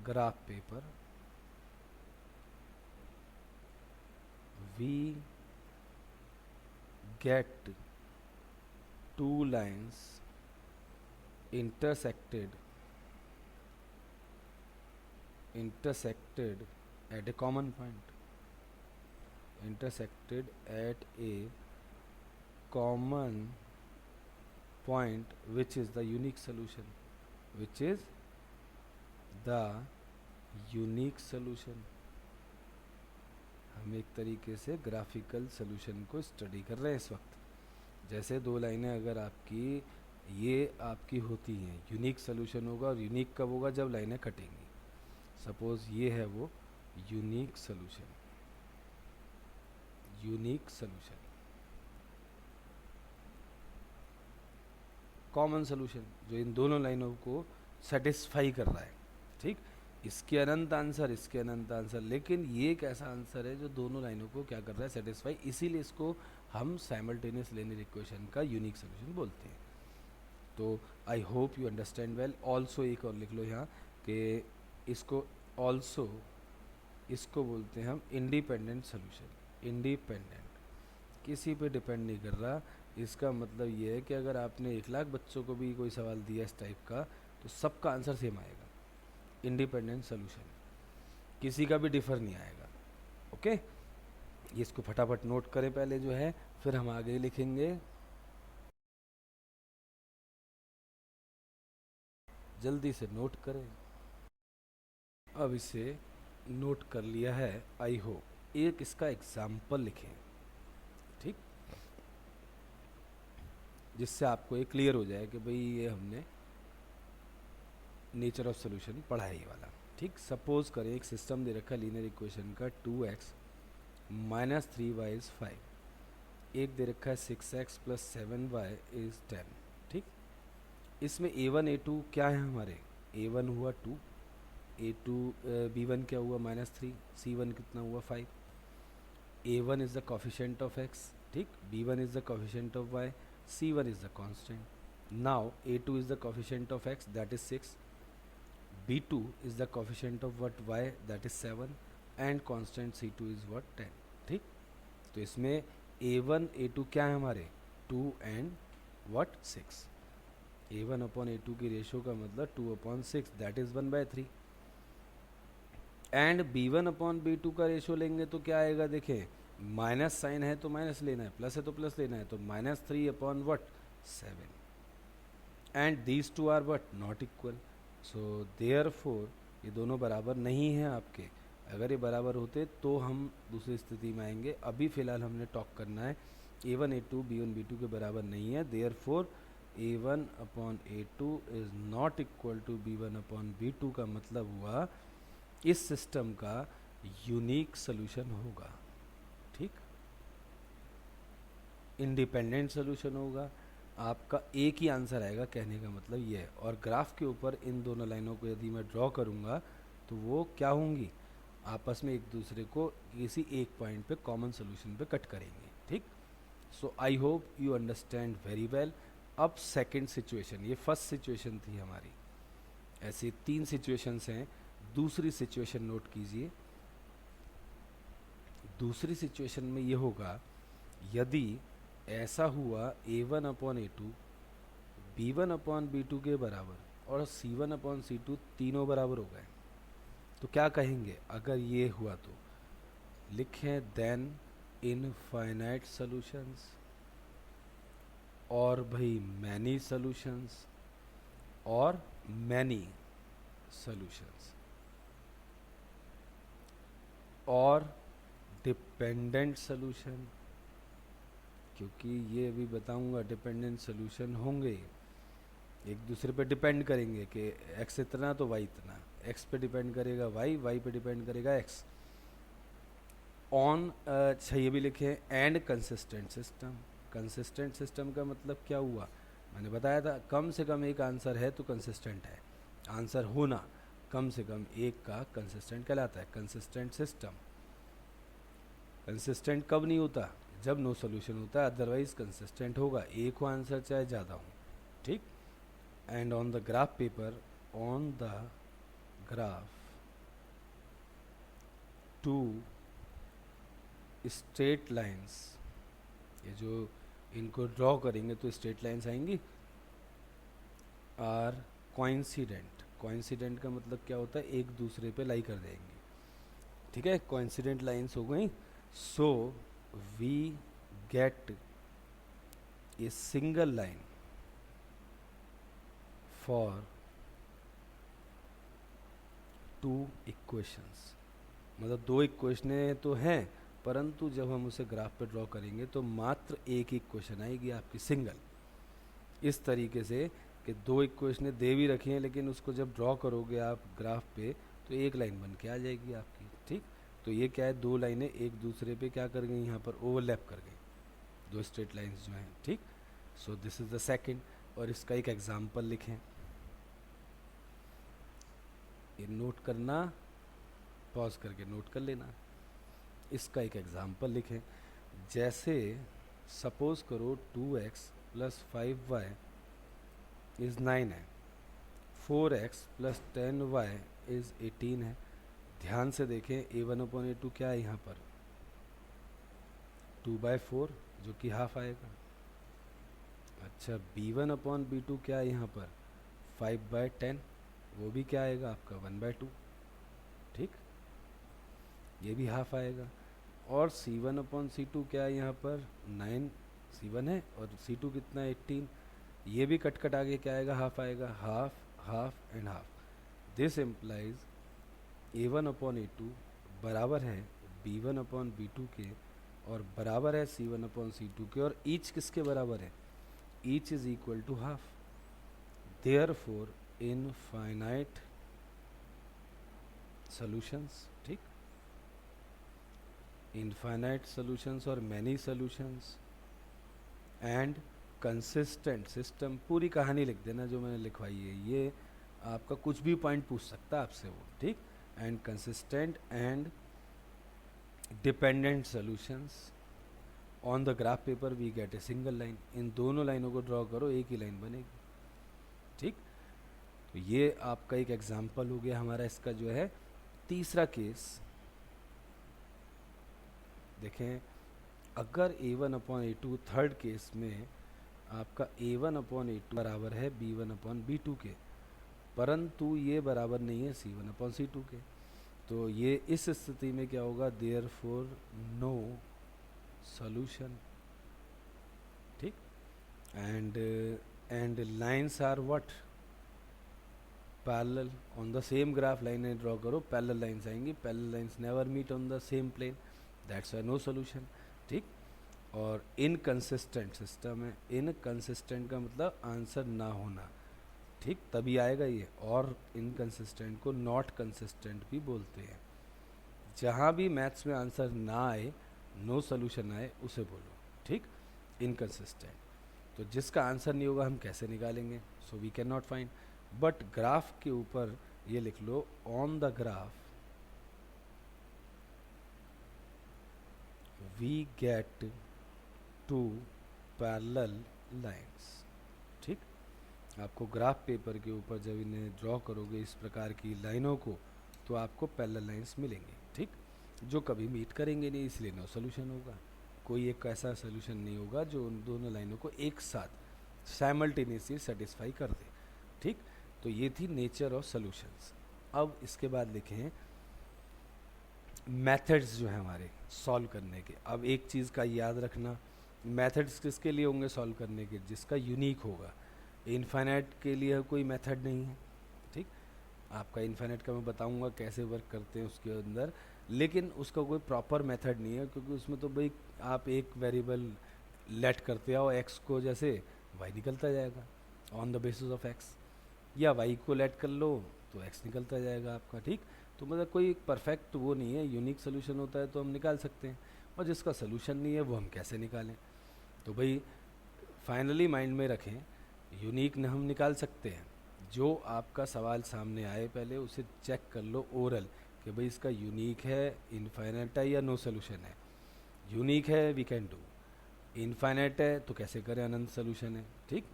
graph paper we get two lines intersected at a common point, intersected at a common point, which is the unique solution, which is the unique solution। हम एक तरीके से ग्राफिकल सोल्यूशन को स्टडी कर रहे हैं इस वक्त। जैसे दो लाइनें अगर आपकी ये आपकी होती हैं, यूनिक सोल्यूशन होगा, और यूनिक कब होगा, जब लाइनें कटेंगी। सपोज ये है वो unique solution, unique solution, common solution जो इन दोनों लाइनों को सेटिस्फाई कर रहा है, ठीक। इसके अनंत आंसर, इसके अनंत आंसर, लेकिन ये एक ऐसा आंसर है जो दोनों लाइनों को क्या कर रहा है, सेटिस्फाई, इसीलिए इसको हम साइमल्टेनियस लीनियर इक्वेशन का यूनिक सोल्यूशन बोलते हैं। तो आई hope you understand well. Also एक और लिख लो यहाँ कि इसको ऑल्सो, इसको बोलते हैं हम इंडिपेंडेंट सोल्यूशन। इंडिपेंडेंट, किसी पे डिपेंड नहीं कर रहा। इसका मतलब ये है कि अगर आपने 1,00,000 बच्चों को भी कोई सवाल दिया इस टाइप का, तो सबका आंसर सेम आएगा। इंडिपेंडेंट सोल्यूशन, किसी का भी डिफर नहीं आएगा, ओके। ये इसको फटाफट नोट करें पहले जो है, फिर हम आगे लिखेंगे। जल्दी से नोट करें। अब इसे नोट कर लिया है आई होप। एक इसका एग्जाम्पल लिखें, ठीक, जिससे आपको ये क्लियर हो जाए कि भाई ये हमने नेचर ऑफ सोल्यूशन पढ़ा है ये वाला। ठीक, सपोज करें एक सिस्टम दे रखा है लीनियर इक्वेशन का 2x माइनस 3y इज़ 5, एक दे रखा है 6x प्लस 7y इज़ 10। ठीक, इसमें a1 a2 क्या है हमारे, a1 हुआ 2, a2 b1 क्या हुआ -3, c1 कितना हुआ 5, a1 is the coefficient of x, ठीक, b1 is the coefficient of y, c1 is the constant. Now a2 is the coefficient of x, that is 6, b2 is the coefficient of what, y, that is 7, and constant c2 is what, 10. ठीक, तो इसमें a1 a2 क्या है हमारे, 2 and what, 6. a1 upon a2 की रेशो का मतलब 2 upon 6, that is 1/3. And b1 upon b2 का रेशो लेंगे तो क्या आएगा, देखें माइनस साइन है तो माइनस लेना है, प्लस है तो प्लस लेना है, तो -3 upon what, 7. And these two are what, not equal, so therefore ये दोनों बराबर नहीं हैं आपके. अगर ये बराबर होते तो हम दूसरी स्थिति में आएंगे. अभी फ़िलहाल हमने टॉक करना है a1 a2 b1 b2 के बराबर नहीं है. Therefore a1 upon a2 is not equal to b1 upon b2 का मतलब हुआ इस सिस्टम का यूनिक सोल्यूशन होगा. ठीक, इंडिपेंडेंट सोल्यूशन होगा, आपका एक ही आंसर आएगा, कहने का मतलब ये है. और ग्राफ के ऊपर इन दोनों लाइनों को यदि मैं ड्रॉ करूँगा तो वो क्या होंगी, आपस में एक दूसरे को किसी एक पॉइंट पे कॉमन सोल्यूशन पे कट करेंगे. ठीक, so I hope you understand very well. अब सेकंड सिचुएशन, ये फर्स्ट सिचुएशन थी हमारी, ऐसे 3 सिचुएशंस हैं. दूसरी सिचुएशन नोट कीजिए. दूसरी सिचुएशन में ये होगा, यदि ऐसा हुआ a1 upon a2 b1 upon b2 के बराबर और c1 अपॉन c2 तीनों बराबर हो गए, तो क्या कहेंगे अगर ये हुआ तो, लिखें देन इनफाइनाइट सॉल्यूशंस, और भाई मैनी सॉल्यूशंस, और मैनी सॉल्यूशंस, और डिपेंडेंट सॉल्यूशन, क्योंकि ये अभी बताऊंगा डिपेंडेंट सॉल्यूशन होंगे, एक दूसरे पे डिपेंड करेंगे कि x इतना तो y इतना, x पे डिपेंड करेगा y पे डिपेंड करेगा x. ऑन अच्छा ये भी लिखे and consistent system. Consistent system का मतलब क्या हुआ, मैंने बताया था कम से कम एक आंसर है तो कंसिस्टेंट है. आंसर होना कम से कम एक का कंसिस्टेंट कहलाता है. Consistent system. कंसिस्टेंट कब नहीं होता, जब नो सोल्यूशन होता है, अदरवाइज कंसिस्टेंट होगा, एक हो आंसर चाहे ज़्यादा हो. ठीक, and on the graph paper, on the graph 2 straight lines, ये जो इनको ड्रॉ करेंगे तो स्ट्रेट लाइंस आएंगी, आर कोइंसिडेंट. कोइंसिडेंट का मतलब क्या होता है, एक दूसरे पे लाई कर देंगे. ठीक है, कोइंसिडेंट लाइंस हो गई. So we get a single line for 2 equations. मतलब 2 इक्वेशनें तो हैं, परंतु जब हम उसे ग्राफ पे ड्रॉ करेंगे तो मात्र एक ही इक्वेशन आएगी आपकी, सिंगल. इस तरीके से कि 2 इक्वेशनें दे भी रखी हैं, लेकिन उसको जब ड्रॉ करोगे आप ग्राफ पे तो एक लाइन बन के आ जाएगी आपकी. ठीक, तो ये क्या है, 2 लाइनें एक दूसरे पे क्या कर गई, यहाँ पर ओवरलैप कर गई, 2 स्ट्रेट लाइंस जो हैं. ठीक, so this is the second. और इसका एक एग्जांपल लिखें, ये नोट करना, पॉज करके नोट कर लेना. इसका एक एग्जांपल लिखें, जैसे सपोज करो 2x प्लस 5y इज़ 9 है, 4x प्लस 10y इज़ 18 है. ध्यान से देखें a1 अपॉन a2 क्या है यहाँ पर, 2/4 जो कि हाफ आएगा. अच्छा, b1 अपॉन b2 क्या है यहाँ पर, 5/10, वो भी क्या आएगा आपका 1/2. ठीक, ये भी हाफ आएगा. और c1 अपॉन c2 क्या है यहाँ पर, 9 c1 है और c2 कितना है 18, ये भी कट कट आगे क्या आएगा, हाफ आएगा. Half half and half. This implies a1 upon a2 बराबर है B1 अपॉन B2 के और बराबर है C1 अपॉन C2 के, और ईच किसके बराबर है, each is equal to half. Therefore infinite solutions, ठीक, इनफाइनाइट सॉल्यूशंस और many solutions and consistent system. पूरी कहानी लिख देना जो मैंने लिखवाई है, ये आपका कुछ भी पॉइंट पूछ सकता है आपसे वो, ठीक। And consistent and dependent solutions on the graph paper we get a single line. इन दोनों लाइनों को ड्रॉ करो, एक ही लाइन बनेगी, ठीक। तो ये आपका एक एग्जाम्पल हो गया हमारा इसका जो है। तीसरा केस देखें, अगर A1 upon A2, third case में आपका A1 अपॉन A2 बराबर है B1 अपॉन B2 के, परंतु ये बराबर नहीं है C1 अपॉन C2 के, तो ये इस स्थिति में क्या होगा, देयरफॉर नो सॉल्यूशन, ठीक। And lines are what, parallel on the same graph. लाइनें ड्रॉ करो, पैरेलल लाइंस आएंगी, parallel lines never meet on the same plane, that's why no solution, ठीक। और इनकंसिस्टेंट सिस्टम है, इनकंसिस्टेंट का मतलब आंसर ना होना, ठीक, तभी आएगा ये। और इनकंसिस्टेंट को नॉट कंसिस्टेंट भी बोलते हैं। जहाँ भी मैथ्स में आंसर ना आए, नो सॉल्यूशन आए, उसे बोलो, ठीक, इनकंसिस्टेंट। तो जिसका आंसर नहीं होगा हम कैसे निकालेंगे, so we can not find. But graph के ऊपर ये लिख लो, on the graph we get two parallel lines, ठीक। आपको ग्राफ पेपर के ऊपर जब इन्हें ड्रॉ करोगे इस प्रकार की लाइनों को, तो आपको पैरेलल लाइंस मिलेंगे, ठीक, जो कभी मीट करेंगे नहीं, इसलिए नो सॉल्यूशन होगा। कोई एक ऐसा सॉल्यूशन नहीं होगा जो उन दोनों लाइनों को एक साथ साइमल्टेनियसली सेटिस्फाई कर दे, ठीक। तो ये थी नेचर ऑफ सॉल्यूशंस। अब इसके बाद लिखें मेथड्स जो हैं हमारे सॉल्व करने के। अब एक चीज़ का याद रखना, मेथड्स किसके लिए होंगे सॉल्व करने के, जिसका यूनिक होगा। इनफाइनाइट के लिए कोई मेथड नहीं है, ठीक। आपका इनफाइनाइट का मैं बताऊंगा कैसे वर्क करते हैं उसके अंदर, लेकिन उसका कोई प्रॉपर मेथड नहीं है, क्योंकि उसमें तो भाई आप एक वेरिएबल लेट करते आओ एक्स को, जैसे वाई निकलता जाएगा on the basis of x, या वाई को लेट कर लो तो एक्स निकलता जाएगा आपका, ठीक। तो मतलब कोई परफेक्ट वो नहीं है, यूनिक सोल्यूशन होता है तो हम निकाल सकते हैं, और जिसका सोल्यूशन नहीं है वो हम कैसे निकालें। तो भाई फाइनली माइंड में रखें, यूनिक न हम निकाल सकते हैं, जो आपका सवाल सामने आए पहले उसे चेक कर लो ओरल कि भाई इसका यूनिक है, इनफाइनाइट है या नो सोल्यूशन है। यूनिक है वी कैन डू, इनफाइनाइट है तो कैसे करें, अनंत सोल्यूशन है, ठीक,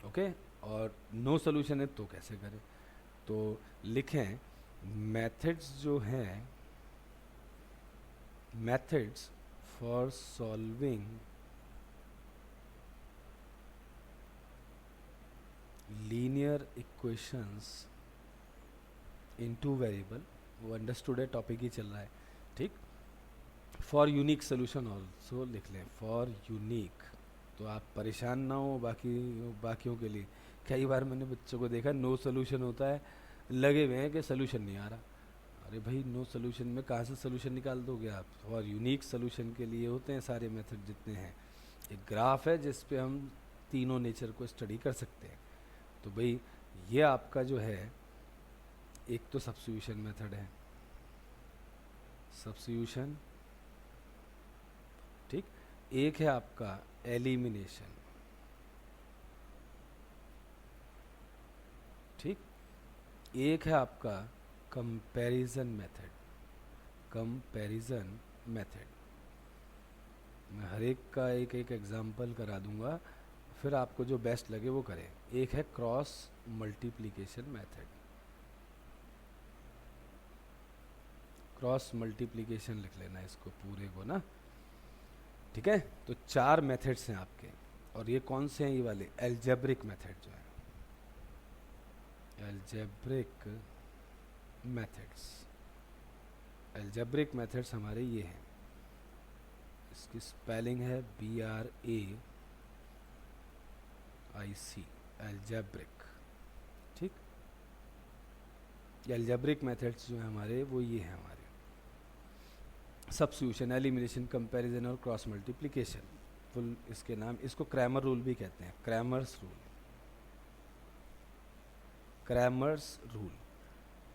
ओके। और नो सोल्यूशन है तो कैसे करें। तो लिखें मेथड्स जो हैं, methods for solving linear equations in two variable, वो अंडरस्टूड है, टॉपिक ही चल रहा है, ठीक। फॉर यूनिक सोल्यूशन ऑल्सो लिख लें, फॉर यूनिक, तो आप परेशान ना हो बाकियों के लिए। कई बार मैंने बच्चों को देखा नो सोल्यूशन होता है, लगे हुए हैं कि सोल्यूशन नहीं आ रहा। अरे भाई नो सोल्यूशन में कहाँ से सोल्यूशन निकाल दोगे आप। और यूनिक सोल्यूशन के लिए होते हैं सारे मेथड जितने हैं। एक ग्राफ है जिस पे हम तीनों नेचर को स्टडी कर सकते हैं। तो भाई ये आपका जो है, एक तो सब्स्टिट्यूशन मेथड है, सब्स्टिट्यूशन, ठीक। एक है आपका एलिमिनेशन, ठीक। एक है आपका कंपैरिजन मेथड, कंपैरिजन मेथड। मैं हर एक का एक एक एग्जांपल करा दूंगा, फिर आपको जो बेस्ट लगे वो करें। एक है cross multiplication method, cross multiplication लिख लेना इसको पूरे को ना, ठीक है। तो 4 मेथड्स हैं आपके, और ये कौन से हैं, ये वाले एल्जेब्रिक मेथड जो है, एल्जेब्रिक मेथड्स। एल्जेब्रिक मेथड्स हमारे ये हैं, इसकी स्पेलिंग है BRAIC, एल्जेब्रिक, ठीक। एल्जेब्रिक मेथड्स जो है हमारे वो ये हैं हमारे। सब्स्टिट्यूशन, एलिमिनेशन, कंपैरिजन और क्रॉस मल्टीप्लिकेशन, फुल इसके नाम, इसको क्रैमर रूल भी कहते हैं, क्रैमर्स रूल, क्रैमर्स रूल।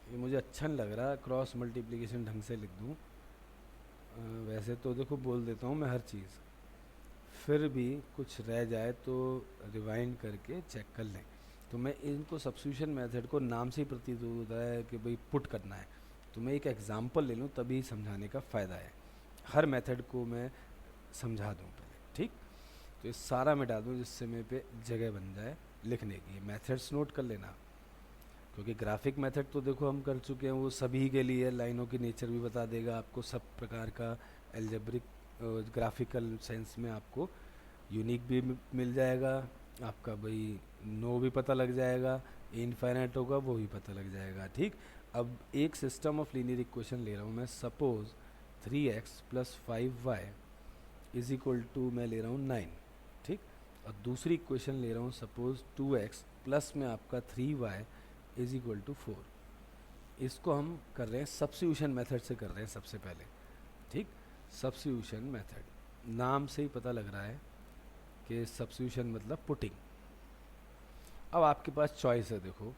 ये मुझे अच्छा नहीं लग रहा क्रॉस मल्टीप्लिकेशन ढंग से लिख दूँ, वैसे तो देखो बोल देता हूँ मैं हर चीज़, फिर भी कुछ रह जाए तो रिवाइंड करके चेक कर लें। तो मैं इनको सब्स्टिट्यूशन मेथड को नाम से ही प्रतीत होता है कि भाई पुट करना है, तो मैं एक एग्जांपल ले लूँ तभी समझाने का फ़ायदा है। हर मेथड को मैं समझा दूँ पहले, ठीक। तो ये सारा मिटा दूँ जिससे मेरे पे जगह बन जाए लिखने की। मेथड्स नोट कर लेना, क्योंकि ग्राफिक मेथड तो देखो हम कर चुके हैं, वो सभी के लिए लाइनों की नेचर भी बता देगा आपको, सब प्रकार का एल्जेब्रिक ग्राफिकल सेंस में आपको यूनिक भी मिल जाएगा, आपका भाई नो भी पता लग जाएगा, इनफाइनाइट होगा वो भी पता लग जाएगा, ठीक। अब एक सिस्टम ऑफ लीनियर इक्वेशन ले रहा हूँ मैं, suppose 3x plus 5y is equal to मैं ले रहा हूँ 9, ठीक। और दूसरी इक्वेशन ले रहा हूँ सपोज 2x प्लस में आपका 3y इज इक्वल टू 4। इसको हम कर रहे हैं सब्स्टिट्यूशन मेथड से कर रहे हैं सबसे पहले, ठीक। सब्स्टिट्यूशन मेथड, नाम से ही पता लग रहा है कि सब्स्टिट्यूशन मतलब पुटिंग। अब आपके पास चॉइस है, देखो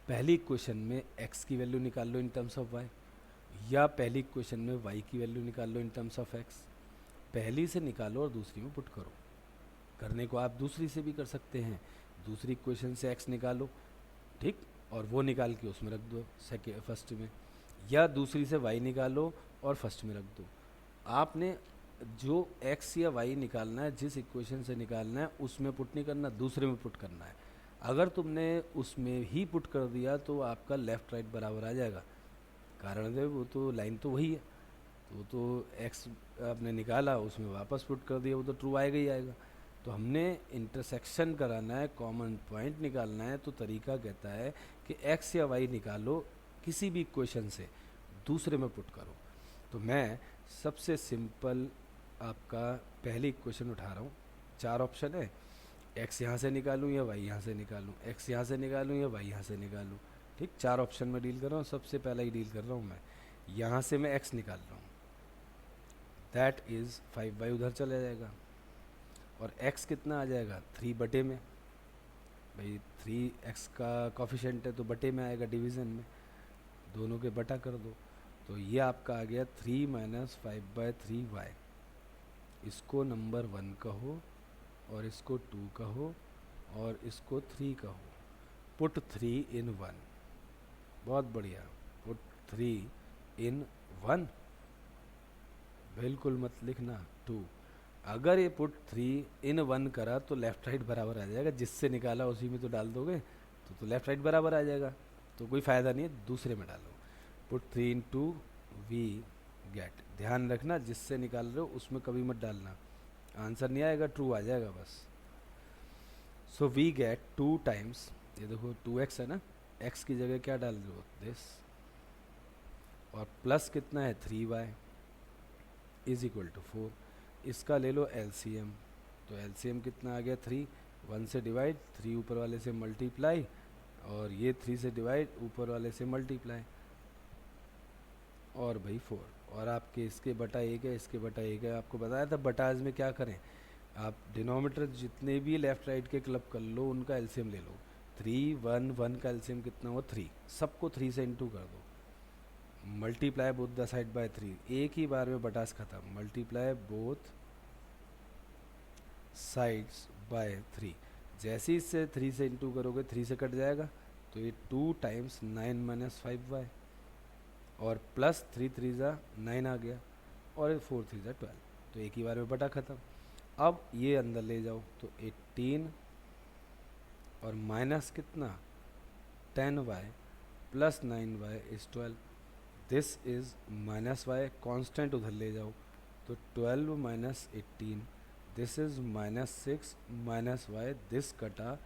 पहली इक्वेशन में x की वैल्यू निकाल लो इन टर्म्स ऑफ y, या पहली इक्वेशन में y की वैल्यू निकाल लो इन टर्म्स ऑफ x। पहली से निकालो और दूसरी में पुट करो। करने को आप दूसरी से भी कर सकते हैं, दूसरी इक्वेशन से x निकालो, ठीक, और वो निकाल के उसमें रख दो फर्स्ट में, या दूसरी से y निकालो और फर्स्ट में रख दो। आपने जो x या y निकालना है, जिस इक्वेशन से निकालना है उसमें पुट नहीं करना, दूसरे में पुट करना है। अगर तुमने उसमें ही पुट कर दिया तो आपका लेफ़्ट राइट बराबर आ जाएगा, कारण है वो तो लाइन तो वही है, तो वो तो x आपने निकाला उसमें वापस पुट कर दिया, वो तो ट्रू आएगा ही आएगा। तो हमने इंटरसेक्शन कराना है, कॉमन पॉइंट निकालना है, तो तरीका कहता है कि x या y निकालो किसी भी इक्वेशन से, दूसरे में पुट करो। तो मैं सबसे सिंपल आपका पहली इक्वेशन उठा रहा हूँ, 4 ऑप्शन है, x यहाँ से निकालूँ या y यहाँ से निकालूँ, x यहाँ से निकालूँ या y यहाँ से निकालूँ, ठीक। 4 ऑप्शन में डील कर रहा हूँ, सबसे पहला ही डील कर रहा हूँ मैं, यहाँ से मैं x निकाल रहा हूँ, दैट इज़ 5y उधर चला जाएगा, और x कितना आ जाएगा 3 बटे में, भाई 3x का कॉफिशेंट है तो बटे में आएगा, डिवीज़न में, दोनों के बटा कर दो, तो ये आपका आ गया 3 माइनस 5/3y। इसको नंबर 1 कहो और इसको 2 कहो और इसको 3 कहो, पुट 3 इन 1, बहुत बढ़िया, पुट 3 इन 1, बिल्कुल मत लिखना 2। अगर ये पुट 3 इन 1 करा तो लेफ़्ट राइट बराबर आ जाएगा, जिससे निकाला उसी में तो डाल दोगे तो लेफ़्ट राइट बराबर आ जाएगा, तो कोई फ़ायदा नहीं है, दूसरे में डालो, पुट 3 इन 2 वी गेट। ध्यान रखना जिससे निकाल रहे हो उसमें कभी मत डालना, आंसर नहीं आएगा, ट्रू आ जाएगा बस। सो वी गेट 2 टाइम्स, ये देखो 2x है ना, x की जगह क्या डाल रहे हो दिस, और प्लस कितना है 3y इज इक्वल टू 4। इसका ले लो एलसीएम, तो एलसीएम कितना आ गया 3, 1 से डिवाइड, 3 ऊपर वाले से मल्टीप्लाई, और ये 3 से डिवाइड, ऊपर वाले से मल्टीप्लाई, और भाई 4, और आपके इसके बटा 1 है, इसके बटा 1 है। आपको बताया था बटाज में क्या करें, आप डिनोमीटर जितने भी लेफ़्ट राइट के क्लब कर लो उनका एलसीएम ले लो, 3 1 1 का एलसीएम कितना हुआ 3, सबको 3 से इंटू कर दो, multiply both the side by 3, एक ही बार में बटास खत्म, मल्टीप्लाई बोथ साइड्स बाय 3। जैसे ही इससे 3 से इंटू करोगे 3 से कट जाएगा, तो ये 2 टाइम्स 9 माइनस 5y, और प्लस 3 3 जा 9 आ गया, और 4 3 जा 12, तो एक ही बार में बटा खत्म। अब ये अंदर ले जाओ तो 18 और माइनस कितना 10y plus 9y is 12, this is minus y, constant उधर ले जाओ तो 12 minus 18, this is minus 6 minus y, this कटा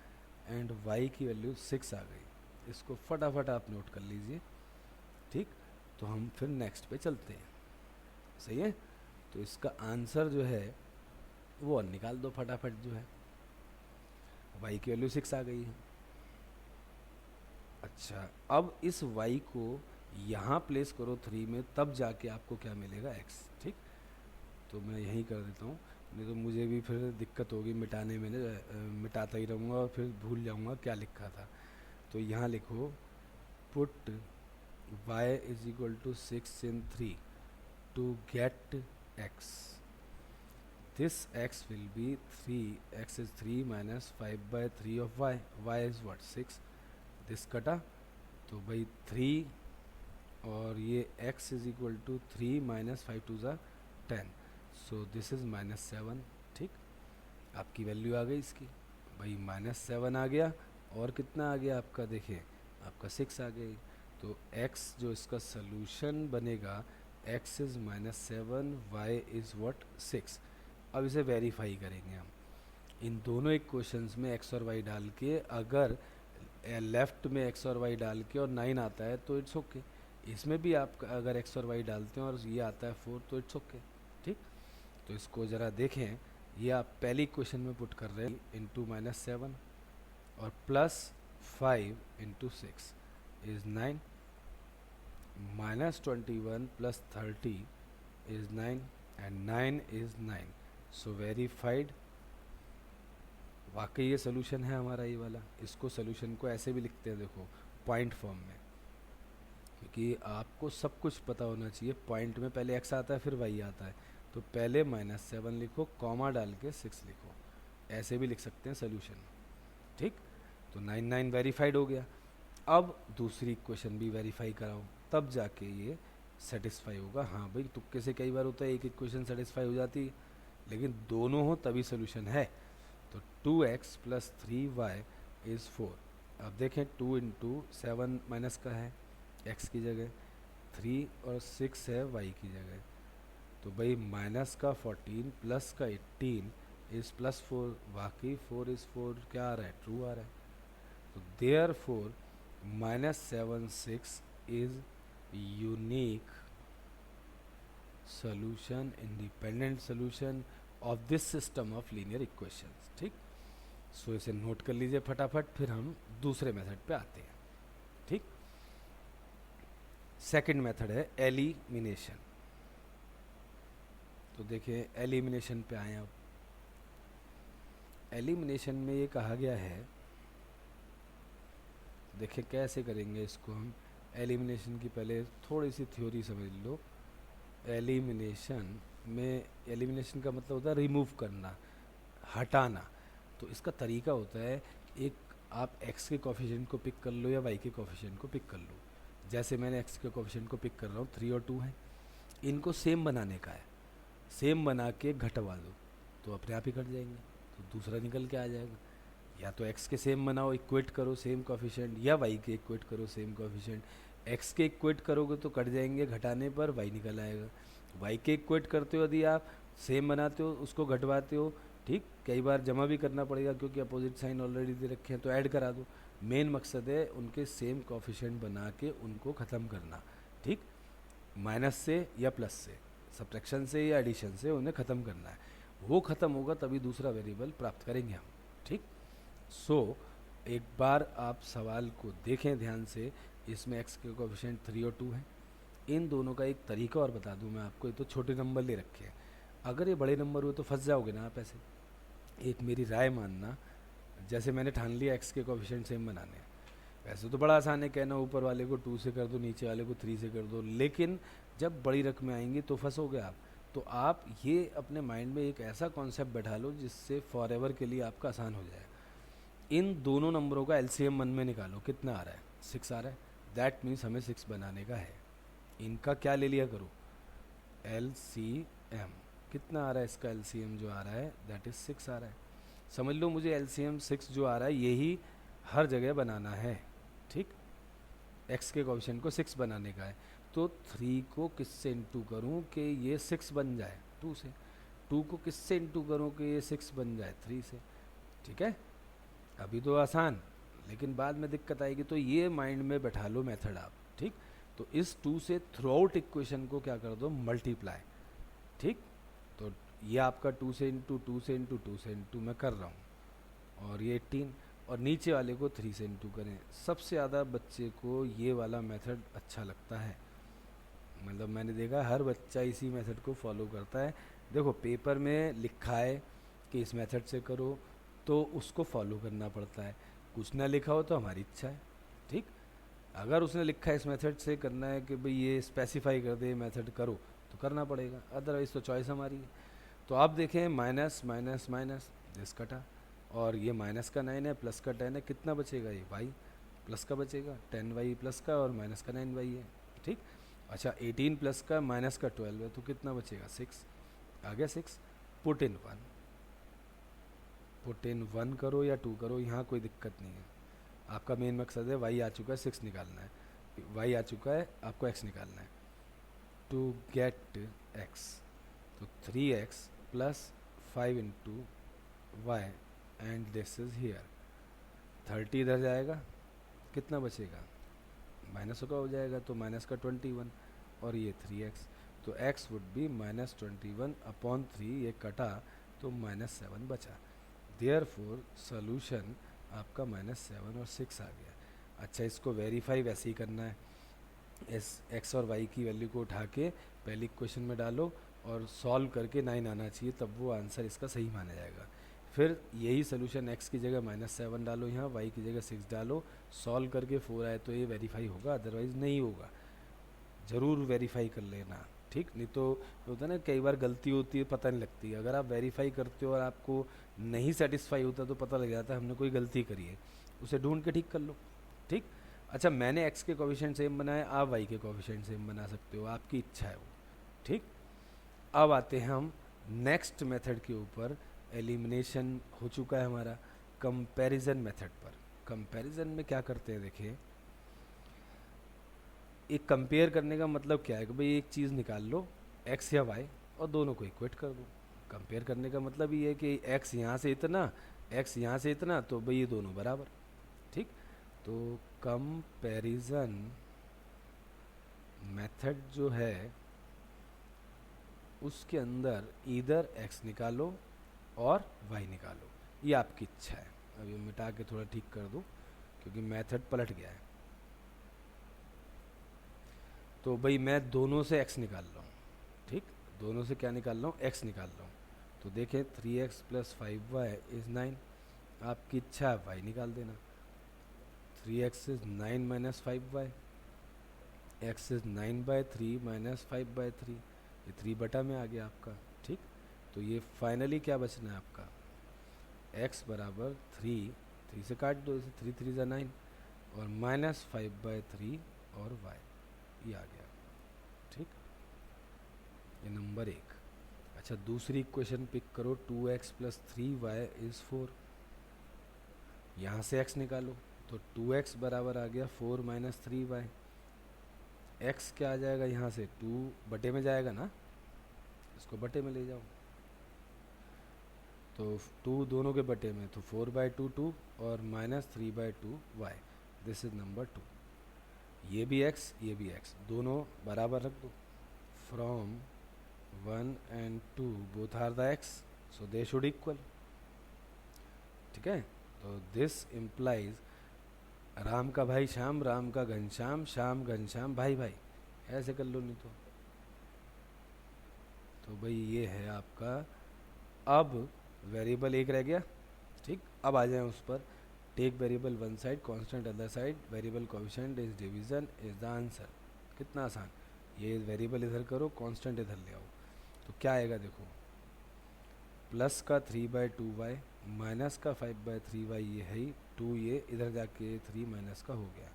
एंड y की वैल्यू 6 आ गई। इसको फटाफट आप नोट कर लीजिए, ठीक। तो हम फिर नेक्स्ट पे चलते हैं, सही है। तो इसका आंसर जो है वो निकाल दो फटाफट, जो है y की वैल्यू 6 आ गई है। अच्छा, अब इस y को यहाँ प्लेस करो 3 में, तब जाके आपको क्या मिलेगा x, ठीक। तो मैं यहीं कर देता हूँ, नहीं तो मुझे भी फिर दिक्कत होगी मिटाने में, मिटाता ही रहूँगा और फिर भूल जाऊँगा क्या लिखा था। तो यहाँ लिखो put y is equal to 6 in 3 to get x. This x will be 3, x is 3 minus 5 by 3 of y. y is what, 6. this कटा तो भाई 3 और ये x is equal to 3 minus 5 to the 10. So this is -7, ठीक। आपकी वैल्यू आ गई इसकी, भाई -7 आ गया, और कितना आ गया आपका, देखिए आपका 6 आ गई। तो x जो इसका सोल्यूशन बनेगा, x is -7, y is what, 6। अब इसे वेरीफाई करेंगे हम इन दोनों इक्वेशंस में x और y डाल के। अगर लेफ़्ट में x और y डाल के और 9 आता है तो इट्स ओके। इसमें भी आप अगर x और y डालते हैं और ये आता है 4 तो इट्स ओके, ठीक। तो इसको ज़रा देखें, ये आप पहली इक्वेशन में पुट कर रहे हैं इंटू -7 और +5 into 6 is 9, -21 + 30 is 9 and 9 is 9. So verified। वाकई ये सोल्यूशन है हमारा ये वाला। इसको सोल्यूशन को ऐसे भी लिखते हैं, देखो पॉइंट फॉर्म में, क्योंकि आपको सब कुछ पता होना चाहिए। पॉइंट में पहले x आता है फिर y आता है, तो पहले -7 लिखो, कॉमा डाल के 6 लिखो, ऐसे भी लिख सकते हैं सोल्यूशन, ठीक। तो 9 9 वेरीफाइड हो गया। अब दूसरी इक्वेशन भी वेरीफाई कराओ, तब जाके ये सेटिस्फाई होगा। हाँ भाई, तुक्के से कई बार होता है एक इक्वेशन सेटिस्फाई हो जाती है, लेकिन दोनों हो तभी सोल्यूशन है। तो 2x + 3y इज़ 4। अब देखें 2 इंटू 7 माइनस का है x की जगह, 3 और 6 है y की जगह। तो भाई माइनस का 14 प्लस का 18 इज़ +4। वाकई 4 इज़ 4 क्या आ रहा है, ट्रू आ रहा है। तो therefore -7 6 is unique solution, independent solution of this system of linear equations, ठीक। सो इसे नोट कर लीजिए फटाफट, फिर हम दूसरे मेथड पे आते हैं, ठीक। सेकंड मेथड है एलिमिनेशन। तो देखिए एलिमिनेशन पे आए। अब एलिमिनेशन में ये कहा गया है, देखिए कैसे करेंगे इसको हम। एलिमिनेशन की पहले थोड़ी सी थ्योरी समझ लो। एलिमिनेशन में, एलिमिनेशन का मतलब होता है रिमूव करना, हटाना। तो इसका तरीका होता है, एक आप x के कोफिशिएंट को पिक कर लो या y के कोफिशिएंट को पिक कर लो। जैसे मैंने x के कोफिशिएंट को पिक कर रहा हूँ, 3 और 2 हैं, इनको सेम बनाने का है। सेम बना के घटवा दो तो अपने आप ही कट जाएंगे, तो दूसरा निकल के आ जाएगा। या तो x के सेम बनाओ, इक्वेट करो सेम कोफिशिएंट, या y के इक्वेट करो सेम कोफिशिएंट। x के इक्वेट करोगे तो कट जाएंगे, घटाने पर y निकल आएगा। y के इक्वेट करते हो यदि आप, सेम बनाते हो उसको घटवाते हो, ठीक। कई बार जमा भी करना पड़ेगा क्योंकि अपोजिट साइन ऑलरेडी दे रखे हैं, तो ऐड करा दो। मेन मकसद है उनके सेम कोफिशिएंट बना के उनको ख़त्म करना, ठीक। माइनस से या प्लस से, सब्ट्रैक्शन से या एडिशन से उन्हें ख़त्म करना है। वो ख़त्म होगा तभी दूसरा वेरिएबल प्राप्त करेंगे हम, ठीक। सो एक बार आप सवाल को देखें ध्यान से। इसमें x के कोफिशिएंट 3 और 2 हैं। इन दोनों का एक तरीका और बता दूं मैं आपको। ये तो छोटे नंबर ले रखे हैं, अगर ये बड़े नंबर हुए तो फंस जाओगे ना आप ऐसे। एक मेरी राय मानना, जैसे मैंने ठान लिया x के कोफिशिएंट सेम बनाने हैं, वैसे तो बड़ा आसान है कहना ऊपर वाले को 2 से कर दो, नीचे वाले को 3 से कर दो, लेकिन जब बड़ी रकमें आएंगी तो फंसोगे आप। तो आप ये अपने माइंड में एक ऐसा कॉन्सेप्ट बैठा लो जिससे फॉर एवर के लिए आपका आसान हो जाए। इन दोनों नंबरों का एलसीएम मन में निकालो, कितना आ रहा है, 6 आ रहा है। दैट मीन्स हमें 6 बनाने का है। इनका क्या ले लिया करो, एलसीएम। कितना आ रहा है इसका एलसीएम जो आ रहा है, दैट इज़ 6 आ रहा है। समझ लो मुझे एलसीएम 6 जो आ रहा है यही हर जगह बनाना है, ठीक। x के कोफिशिएंट को 6 बनाने का है, तो 3 को किससे इंटू करूँ कि ये 6 बन जाए, 2 से। 2 को किससे इंटू करूँ कि ये 6 बन जाए, 3 से, ठीक है। अभी तो आसान, लेकिन बाद में दिक्कत आएगी। तो ये माइंड में बैठा लो मेथड आप, ठीक। तो इस 2 से थ्रू आउट इक्वेशन को क्या कर दो, मल्टीप्लाई, ठीक। तो ये आपका 2 से इंटू 2 से इंटू 2 से इंटू मैं कर रहा हूँ, और ये 18, और नीचे वाले को 3 से इंटू करें। सबसे ज़्यादा बच्चे को ये वाला मेथड अच्छा लगता है, मतलब मैंने देखा हर बच्चा इसी मेथड को फॉलो करता है। देखो पेपर में लिखा है कि इस मेथड से करो तो उसको फॉलो करना पड़ता है, कुछ ना लिखा हो तो हमारी इच्छा है, ठीक। अगर उसने लिखा है इस मेथड से करना है कि भाई ये स्पेसिफाई कर दे मेथड करो तो करना पड़ेगा, अदरवाइज़ तो चॉइस हमारी है। तो आप देखें माइनस माइनस माइनस दिस कटा, और ये माइनस का 9 है प्लस का 10 है, कितना बचेगा ये वाई प्लस का बचेगा, 10y प्लस का और माइनस का 9y है, ठीक। अच्छा 18 प्लस का माइनस का 12 है तो कितना बचेगा 6, आ गया 6। पुट इन 1, पुट इन 1 करो या 2 करो, यहाँ कोई दिक्कत नहीं है। आपका मेन मकसद है y आ चुका है 6 निकालना है, y आ चुका है आपको x निकालना है। टू गेट x तो 3x plus 5 into y and this is here, 30 इधर जाएगा कितना बचेगा माइनस का हो जाएगा तो माइनस का 21 और ये 3x, तो x would be minus 21 upon 3, ये कटा तो -7 बचा। देयर फोर सोल्यूशन आपका -7 और 6 आ गया। अच्छा इसको वेरीफाई वैसे ही करना है, इस x और y की वैल्यू को उठा के पहले इक्वेशन में डालो और सॉल्व करके 9 आना चाहिए, तब वो आंसर इसका सही माना जाएगा। फिर यही सोल्यूशन x की जगह -7 डालो, यहाँ y की जगह 6 डालो, सॉल्व करके 4 आए तो ये वेरीफाई होगा, अदरवाइज़ नहीं होगा। ज़रूर वेरीफाई कर लेना, ठीक। नहीं तो होता है ना कई बार गलती होती है पता नहीं लगती, अगर आप वेरीफाई करते हो और आपको नहीं सेटिस्फाई होता तो पता लग जाता है हमने कोई गलती करी है, उसे ढूंढ के ठीक कर लो, ठीक। अच्छा मैंने x के कोफिशिएंट सेम बनाए, आप y के कोफिशिएंट सेम बना सकते हो, आपकी इच्छा है वो, ठीक। अब आते हैं हम नेक्स्ट मेथड के ऊपर। एलिमिनेशन हो चुका है हमारा, कंपैरिजन मेथड पर। कंपैरिजन में क्या करते हैं देखिए, एक कंपेयर करने का मतलब क्या है कि भाई एक चीज़ निकाल लो x या y और दोनों को इक्वेट कर दो। कंपेयर करने का मतलब ये है कि x यहाँ से इतना, x यहाँ से इतना, तो भाई ये दोनों बराबर, ठीक। तो कंपैरिजन मेथड जो है उसके अंदर इधर x निकालो और y निकालो, ये आपकी इच्छा है। अभी मिटा के थोड़ा ठीक कर दूँ क्योंकि मेथड पलट गया है। तो भाई मैं दोनों से x निकाल रहा हूँ, ठीक। दोनों से क्या निकाल रहा हूँ, x निकाल रहा हूँ। तो देखें 3x प्लस 5y इज़ 9, आपकी इच्छा है y निकाल देना। 3x is 9 minus 5y, x is 9/3 minus 5/3, ये 3 बटा में आ गया आपका, ठीक। तो ये फाइनली क्या बचना है आपका, x बराबर 3 से काट दो इसे, 3 3 9 और माइनस 5/3 और y, ये आ गया, ठीक। ये नंबर 1। अच्छा दूसरी इक्वेशन पिक करो, 2x प्लस 3y इज़ 4, यहाँ से x निकालो तो 2x बराबर आ गया 4 माइनस 3y। x क्या आ जाएगा यहाँ से, 2 बटे में जाएगा ना, इसको बटे में ले जाओ, तो 2 दोनों के बटे में, तो 4/2 2 और minus 3/2 y, this is number 2। ये भी x ये भी x, दोनों बराबर रख दो। From 1 and 2 both are the x, so they should equal, ठीक है। तो दिस इम्प्लाइज राम का भाई श्याम, राम का घनश्याम, श्याम घनश्याम भाई भाई, ऐसे कर लो नहीं तो भाई ये है आपका। अब वेरिएबल एक रह गया, ठीक। अब आ जाए उस पर, take variable one side constant other side, variable coefficient is division is the answer. कितना आसान, ये वेरिएबल इधर करो कांस्टेंट इधर ले आओ, तो क्या आएगा देखो, प्लस का 3/2y माइनस का 5/3y, ये है ही 2, ये इधर जाके 3 माइनस का हो गया।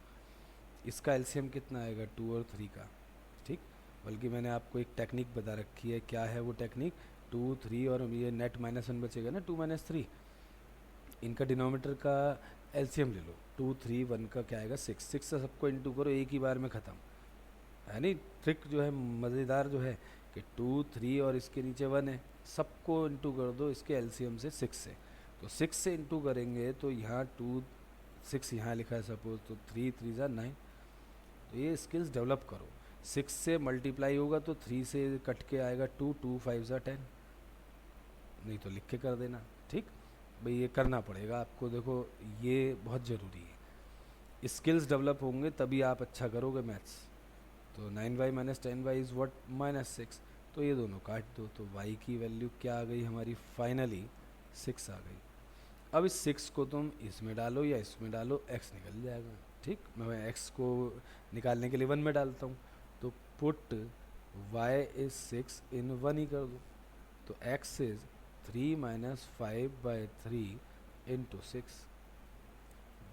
इसका एलसीएम कितना आएगा 2 और 3 का, ठीक। बल्कि मैंने आपको एक टेक्निक बता रखी है, क्या है वो टेक्निक, 2 3 और ये नेट -1 बचेगा ना 2 - 3, इनका डिनोमीटर का एलसीएम ले लो। 2 3 1 का क्या आएगा 6, 6 से सबको इंटू करो एक ही बार में ख़त्म, है नहीं। ट्रिक जो है मज़ेदार जो है कि 2 3 और इसके नीचे 1 है, सबको इंटू कर दो इसके एलसीएम से 6 से, तो 6 से इंटू करेंगे तो यहाँ 2 6 यहाँ लिखा है सपोज, तो 3 3 ज़ा 9। तो ये स्किल्स डेवलप करो, 6 से मल्टीप्लाई होगा तो 3 से कट के आएगा 2 2 5 ज़ा 10, नहीं तो लिख के कर देना, ठीक। भाई ये करना पड़ेगा आपको, देखो ये बहुत ज़रूरी है, स्किल्स डेवलप होंगे तभी आप अच्छा करोगे मैथ्स। तो 9y minus 10y is what, -6। तो ये दोनों काट दो, तो y की वैल्यू क्या आ गई हमारी, फाइनली 6 आ गई। अब इस 6 को तुम इसमें डालो या इसमें डालो, x निकल जाएगा। ठीक, मैं x को निकालने के लिए 1 में डालता हूँ, तो पुट y इज 6 इन 1 ही कर दो, तो x is 3 minus 5/3 into 6।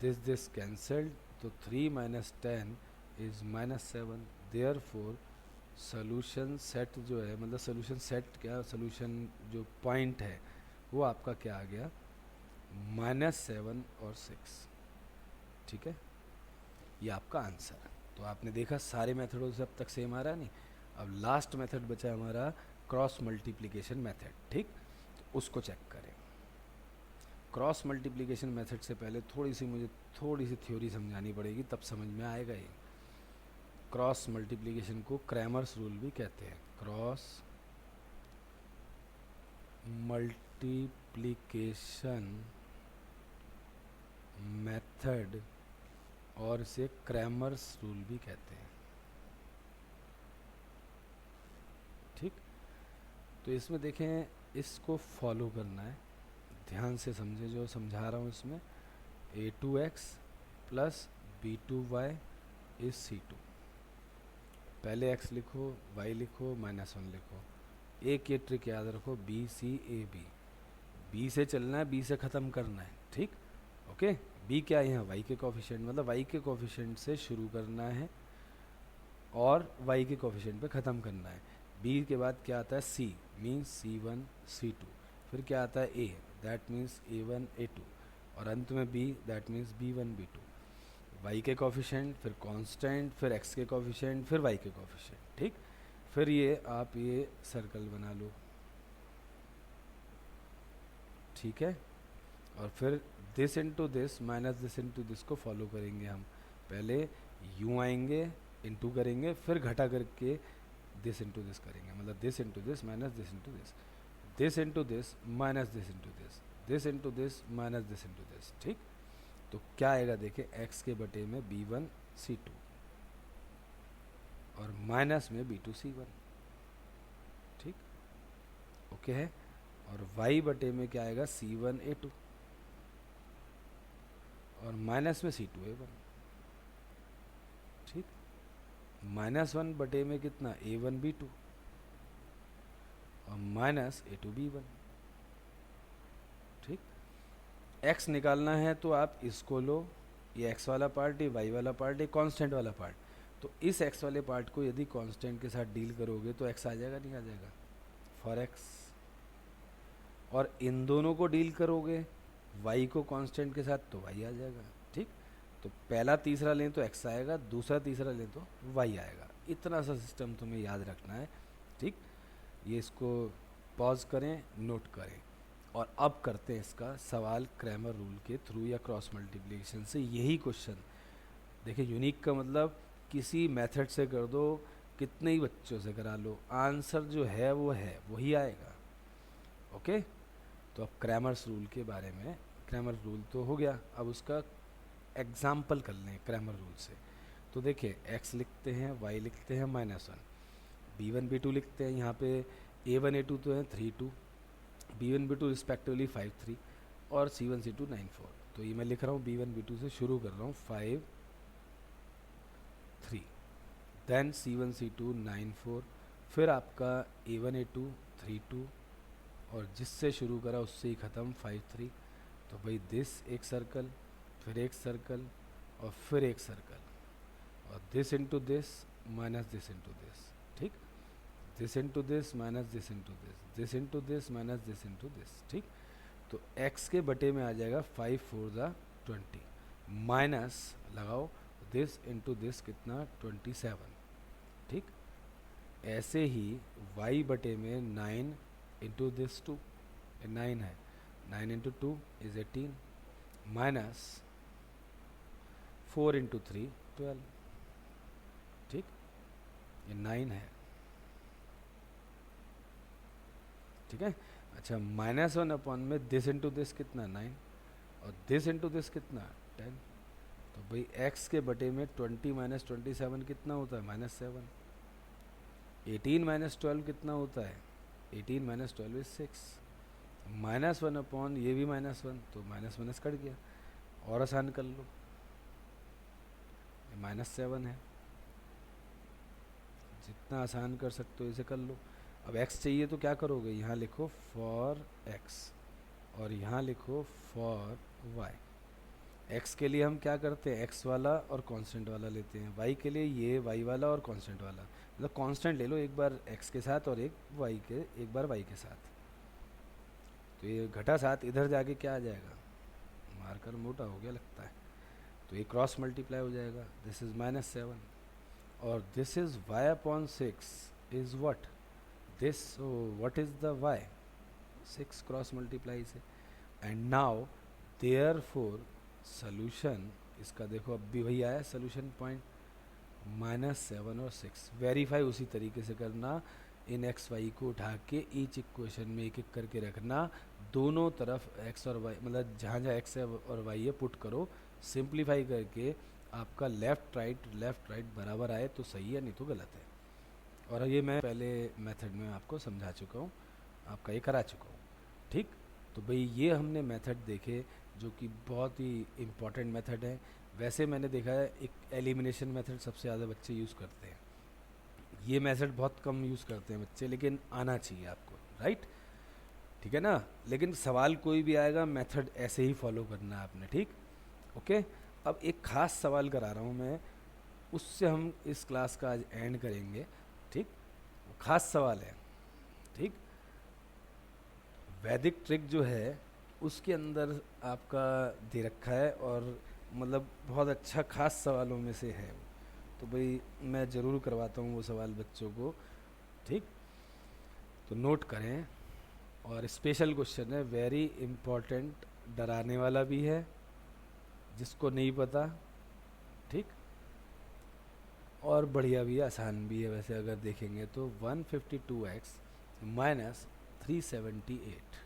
This cancelled, तो 3 minus 10 is -7। Therefore solution set जो है, मतलब सोल्यूशन सेट क्या, सोल्यूशन जो पॉइंट है वो आपका क्या आ गया, -7 और 6। ठीक है, ये आपका आंसर है। तो आपने देखा सारे मेथडों से अब तक सेम आ रहा है नहीं। अब लास्ट मेथड बचा हमारा क्रॉस मल्टीप्लिकेशन मेथड। ठीक, तो उसको चेक करें। क्रॉस मल्टीप्लिकेशन मेथड से पहले मुझे थोड़ी सी थ्योरी समझानी पड़ेगी, तब समझ में आएगा ये। क्रॉस मल्टीप्लिकेशन को क्रैमर्स रूल भी कहते हैं। क्रॉस मल्टीप्लिकेशन मेथड, और इसे क्रैमर्स रूल भी कहते हैं। ठीक, तो इसमें देखें, इसको फॉलो करना है, ध्यान से समझे जो समझा रहा हूँ इसमें। a2x plus b2y is c2। पहले x लिखो, y लिखो, -1 लिखो। एक ये ट्रिक याद रखो, B C A B, B से चलना है, बी से ख़त्म करना है। ठीक, ओके। बी क्या है यहाँ, y के कोफिशिएंट, मतलब y के कोफिशिएंट से शुरू करना है और y के कोफिशिएंट पे ख़त्म करना है। b के बाद क्या आता है, c मीन्स c1 c2, फिर क्या आता है a, that means a1 a2, और अंत में b, that means b1 b2। y के कोफिशिएंट, फिर कांस्टेंट, फिर x के कोफिशिएंट, फिर y के कोफिशिएंट। ठीक, फिर ये आप ये सर्कल बना लो। ठीक है, और फिर this into this minus this into this को फॉलो करेंगे हम। पहले यूँ आएंगे, इंटू करेंगे, फिर घटा करके दिस इंटू दिस करेंगे, मतलब this into this minus this into this, this into this minus this into this, this into this minus this into this. ठीक, तो क्या आएगा देखिए, x के बटे में b1 c2 और माइनस में b2 c1। ठीक, ओके है। और y बटे में क्या आएगा, c1 a2 और माइनस में c2 a1। ठीक, -1 बटे में कितना, a1 b2 और माइनस a2 b1। ठीक, x निकालना है तो आप इसको लो, ये x वाला पार्ट, ये y वाला पार्ट, ये कांस्टेंट वाला पार्ट। तो इस x वाले पार्ट को यदि कांस्टेंट के साथ डील करोगे तो x आ जाएगा, नहीं आ जाएगा, फॉर x। और इन दोनों को डील करोगे y को कांस्टेंट के साथ, तो y आ जाएगा। ठीक, तो पहला तीसरा लें तो x आएगा, दूसरा तीसरा लें तो y आएगा। इतना सा सिस्टम तुम्हें याद रखना है। ठीक, ये इसको पॉज करें, नोट करें, और अब करते हैं इसका सवाल क्रैमर रूल के थ्रू या क्रॉस मल्टीप्लिकेशन से। यही क्वेश्चन देखिए, यूनिक का मतलब किसी मेथड से कर दो, कितने ही बच्चों से करा लो, आंसर जो है वो है, वही आएगा। ओके, तो अब क्रैमर्स रूल के बारे में, क्रैमर रूल तो हो गया, अब उसका एग्जाम्पल कर लें क्रैमर रूल से। तो देखिए, x लिखते हैं, y लिखते हैं -1, b1 b2 लिखते हैं, यहाँ पे a1 a2 तो है 3 2, b1 b2 रिस्पेक्टिवली 5 3 और c1 c2 9 4। तो ये मैं लिख रहा हूँ b1 b2 से शुरू कर रहा हूँ, 5 3, देन c1 c2 9 4, फिर आपका a1 a2 3 2, और जिससे शुरू करा उससे ही ख़त्म 5 3। तो भाई दिस एक सर्कल, फिर एक सर्कल, और फिर एक सर्कल, और this into this minus this into this. ठीक, this into this minus this into this, this into this minus this into this. ठीक, तो x के बटे में आ जाएगा 5 4 ज़ा 20, माइनस लगाओ दिस इंटू दिस कितना, 27। ठीक, ऐसे ही y बटे में 9 इंटू दिस 2, 9 है, 9 इंटू 2 इज़ 18, माइनस 4 इंटू 3 12। ठीक, ये 9 है। ठीक है। अच्छा, -1 में दिस इंटू दिस कितना 9, और दिस इंटू दिस कितना 10। तो भाई x के बटे में 20 माइनस 27 कितना होता है -7। 18 माइनस 12 कितना होता है 18 माइनस 12 इज 6। -1 ये भी -1, तो माइनस माइनस कट गया। और आसान कर लो, -7 है, जितना आसान कर सकते हो इसे कर लो। अब x चाहिए तो क्या करोगे, यहाँ लिखो फॉर x और यहाँ लिखो फॉर y। x के लिए हम क्या करते हैं, x वाला और कांस्टेंट वाला लेते हैं, y के लिए ये y वाला और कांस्टेंट वाला, मतलब कांस्टेंट ले लो एक बार x के साथ और एक बार y के साथ। तो ये घटा 7 इधर जाके क्या आ जाएगा, मार्कर मोटा हो गया लगता है, तो ये क्रॉस मल्टीप्लाई हो जाएगा, दिस इज -7 और this is y/6 is what, this what is the y, 6 cross multiply से। एंड नाउ देयरफॉर सोल्यूशन, इसका देखो अब भी वही आया सोल्यूशन पॉइंट, -7 और 6। वेरीफाई उसी तरीके से करना, इन एक्स वाई को उठा के ईच इक्वेशन में एक एक करके रखना, दोनों तरफ एक्स और वाई, मतलब जहाँ जहाँ एक्स है और वाई है पुट करो, सिंप्लीफाई करके आपका लेफ़्ट राइट बराबर आए तो सही है, नहीं तो गलत है। और ये मैं पहले मेथड में आपको समझा चुका हूँ, आपका ये करा चुका हूँ, ठीक। तो भाई ये हमने मेथड देखे जो कि बहुत ही इम्पॉर्टेंट मेथड है। वैसे मैंने देखा है एक एलिमिनेशन मेथड सबसे ज़्यादा बच्चे यूज़ करते हैं, ये मेथड बहुत कम यूज़ करते हैं बच्चे, लेकिन आना चाहिए आपको, राइट, ठीक है ना। लेकिन सवाल कोई भी आएगा मेथड ऐसे ही फॉलो करना है आपने, ठीक, ओके। अब एक ख़ास सवाल करा रहा हूँ मैं, उससे हम इस क्लास का आज एंड करेंगे, ठीक। ख़ास सवाल है, ठीक। वैदिक ट्रिक जो है उसके अंदर आपका दे रखा है और मतलब बहुत अच्छा खास सवालों में से है, तो भाई मैं ज़रूर करवाता हूँ वो सवाल बच्चों को, ठीक। तो नोट करें, और स्पेशल क्वेश्चन है, वेरी इम्पोर्टेंट, डराने वाला भी है जिसको नहीं पता, ठीक, और बढ़िया भी है, आसान भी है वैसे अगर देखेंगे तो। 152x minus 378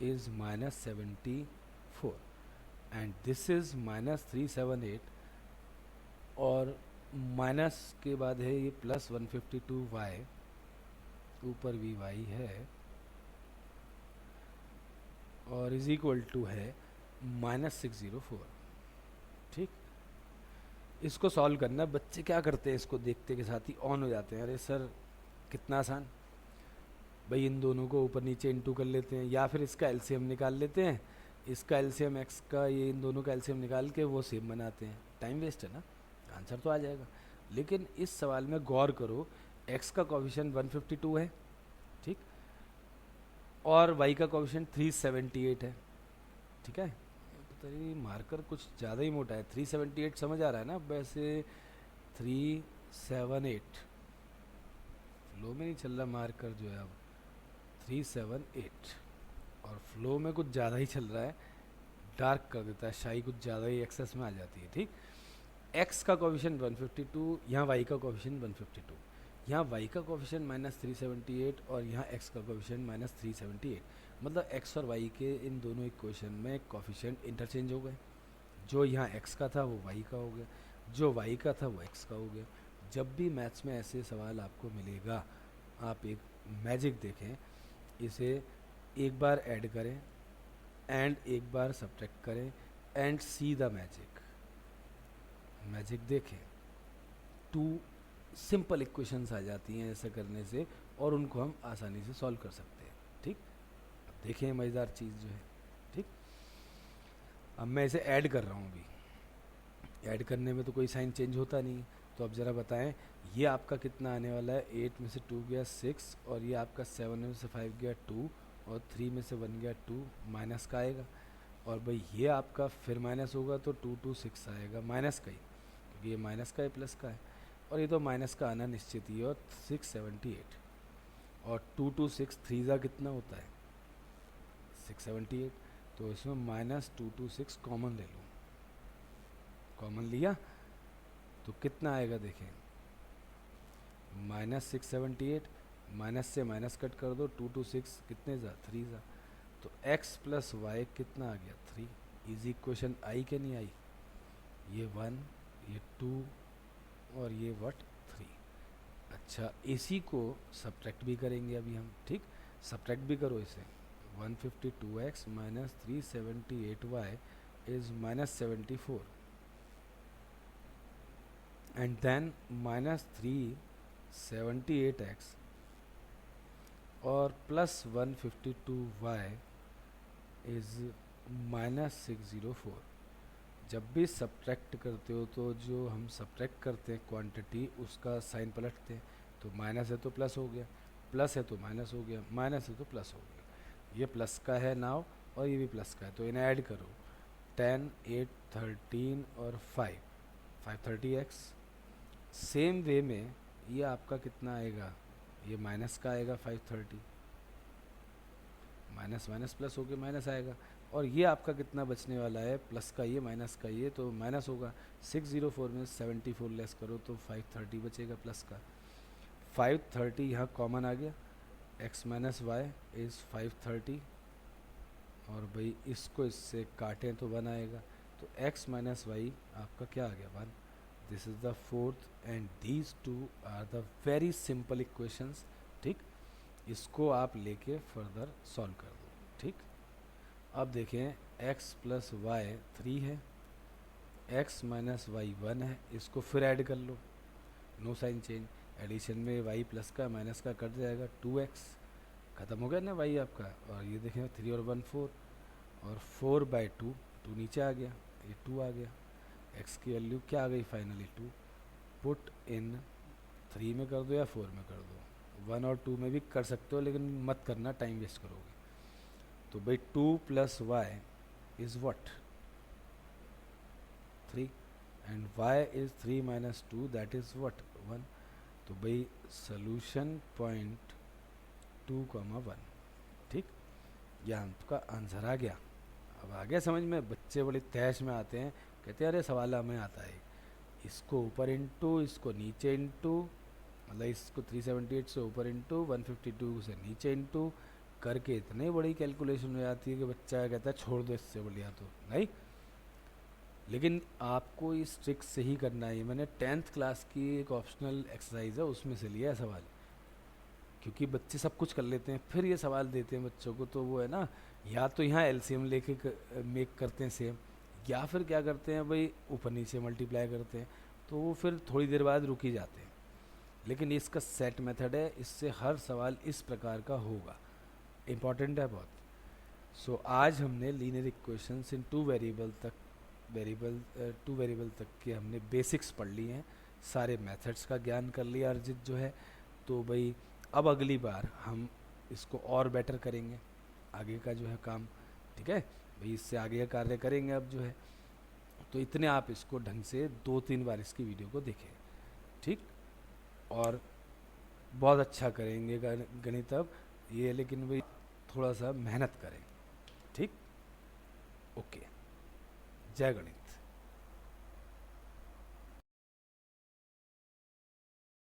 is -74 and this is -378, और माइनस के बाद है ये +152y, ऊपर भी y है, और इज इक्वल टू है -604, ठीक। इसको सॉल्व करना, बच्चे क्या करते हैं इसको देखते के साथ ही ऑन हो जाते हैं, अरे सर कितना आसान, भाई इन दोनों को ऊपर नीचे इंटू कर लेते हैं, या फिर इसका एलसीएम निकाल लेते हैं, इसका एलसीएम एक्स का, ये इन दोनों का एलसीएम निकाल के वो सेम बनाते हैं, टाइम वेस्ट है ना, आंसर तो आ जाएगा। लेकिन इस सवाल में गौर करो, एक्स का कोफिशिएंट 152 है, ठीक, और वाई का कोफिशिएंट 378 है, ठीक है। तो ये मार्कर कुछ ज़्यादा ही मोटा है, 378 समझ आ रहा है ना, वैसे 378 फ्लो में नहीं चल रहा मार्कर जो है, अब 378, और फ्लो में कुछ ज़्यादा ही चल रहा है, डार्क कर देता है, शाई कुछ ज़्यादा ही एक्सेस में आ जाती है, ठीक। एक्स का कोफिशिएंट 152, यहाँ वाई का कोफिशिएंट 152, यहाँ वाई का कोफिशिएंट -378 और यहाँ एक्स का कोफिशिएंट -378, मतलब एक्स और वाई के इन दोनों इक्वेशन में कोफिशिएंट इंटरचेंज हो गए, जो यहाँ एक्स का था वो वाई का हो गया, जो वाई का था वो एक्स का हो गया। जब भी मैथ्स में ऐसे सवाल आपको मिलेगा, आप एक मैजिक देखें, इसे एक बार ऐड करें एंड एक बार सब्ट्रैक्ट करें एंड सी द मैजिक देखें, 2 सिंपल इक्वेशंस आ जाती हैं ऐसा करने से, और उनको हम आसानी से सॉल्व कर सकते हैं, ठीक। अब देखें मज़ेदार चीज़ जो है, ठीक। अब मैं इसे ऐड कर रहा हूँ, अभी ऐड करने में तो कोई साइन चेंज होता नहीं, तो अब ज़रा बताएं ये आपका कितना आने वाला है, 8 में से 2 गया 6, और ये आपका 7 में से 5 गया 2, और 3 में से 1 गया 2, माइनस का आएगा, और भाई ये आपका फिर माइनस होगा तो 2 2 6 आएगा, माइनस का ही, क्योंकि ये माइनस का है प्लस का है, और ये तो माइनस का आना निश्चित ही है, और 678, और 2 2 6 3 का कितना होता है 678, तो इसमें -2 2 6 कॉमन ले लो, कॉमन लिया तो कितना आएगा देखें, -678 माइनस से माइनस कट कर दो, 2 2 6 कितने जा, 3 जा, तो x प्लस वाई कितना आ गया, 3। इजी इक्वेशन आई के नहीं आई, ये 1, ये 2 और ये व्हाट, 3। अच्छा, इसी को सब्ट्रैक्ट भी करेंगे अभी हम, ठीक, सब्ट्रैक्ट भी करो इसे। 152x minus 378y is minus 74 and then minus 378x और प्लस 152y इज माइनस 604। जब भी सब्ट्रैक्ट करते हो तो जो हम सब्ट्रैक्ट करते हैं क्वांटिटी, उसका साइन पलटते हैं। तो माइनस है तो प्लस हो गया, प्लस है तो माइनस हो गया, माइनस है तो प्लस हो गया। ये प्लस का है नाउ और ये भी प्लस का है, तो इन्हें ऐड करो। 10 8 13 और 5 530x। सेम वे में ये आपका कितना आएगा, ये माइनस का आएगा 530, माइनस माइनस प्लस होके माइनस आएगा। और ये आपका कितना बचने वाला है, प्लस का ये माइनस का ये, तो माइनस होगा। 604 में 74 लेस करो तो 530 बचेगा प्लस का। 530 यहाँ कॉमन आ गया, x माइनस वाई इज़ 530 और भाई इसको इससे काटें तो 1 आएगा। तो x माइनस वाई आपका क्या आ गया, 1। This is the fourth and these two are the very simple equations, ठीक। इसको आप लेके फर्दर सॉल्व कर दो, ठीक। अब देखें, x प्लस वाई 3 है, x माइनस वाई 1 है, इसको फिर ऐड कर लो, नो साइन चेंज। एडिशन में y प्लस का माइनस का कट जाएगा, 2x ख़त्म हो गया ना y आपका। और ये देखें 3 और 1 4 और 4/2, 2 नीचे आ गया, ये 2 आ गया। x की वैल्यू क्या आ गई फाइनली, 2। पुट इन 3 में कर दो या 4 में कर दो, 1 और 2 में भी कर सकते हो, लेकिन मत करना, टाइम वेस्ट करोगे। तो भाई 2 plus y is what, 3 and y is 3 minus 2 that is what, 1। तो भाई सोल्यूशन पॉइंट 2,1, ठीक। यह आपका आंसर आ गया। अब आ गया समझ में। बच्चे बड़े तैश में आते हैं, कहते हैं अरे सवाल हमें आता है, इसको ऊपर इंटू, इसको नीचे इंटू, मतलब इसको 378 से ऊपर इंटू, 152 से नीचे इंटू करके इतनी बड़ी कैलकुलेशन हो जाती है कि बच्चा कहता है छोड़ दो, इससे बढ़िया तो नहीं। लेकिन आपको इस ट्रिक से ही करना है। मैंने 10th क्लास की एक ऑप्शनल एक्सरसाइज है, उसमें से लिया है सवाल, क्योंकि बच्चे सब कुछ कर लेते हैं, फिर ये सवाल देते हैं बच्चों को, तो वो है ना, या तो यहाँ एलसीएम लेके मेक करते हैं सेम, या फिर क्या करते हैं भाई, ऊपर नीचे मल्टीप्लाई करते हैं, तो वो फिर थोड़ी देर बाद रुक ही जाते हैं। लेकिन इसका सेट मेथड है, इससे हर सवाल इस प्रकार का होगा, इम्पॉर्टेंट है बहुत। सो आज हमने लीनियर इक्वेशंस इन टू वेरिएबल तक के हमने बेसिक्स पढ़ लिए हैं, सारे मेथड्स का ज्ञान कर लिया अर्जित जो है। तो भाई अब अगली बार हम इसको और बेटर करेंगे, आगे का जो है काम, ठीक है भाई, इससे आगे का कार्य करेंगे अब जो है। तो इतने आप इसको ढंग से 2-3 बार इसकी वीडियो को देखें, ठीक, और बहुत अच्छा करेंगे गणित अब ये। लेकिन भाई थोड़ा सा मेहनत करें, ठीक। ओके, जय गणित।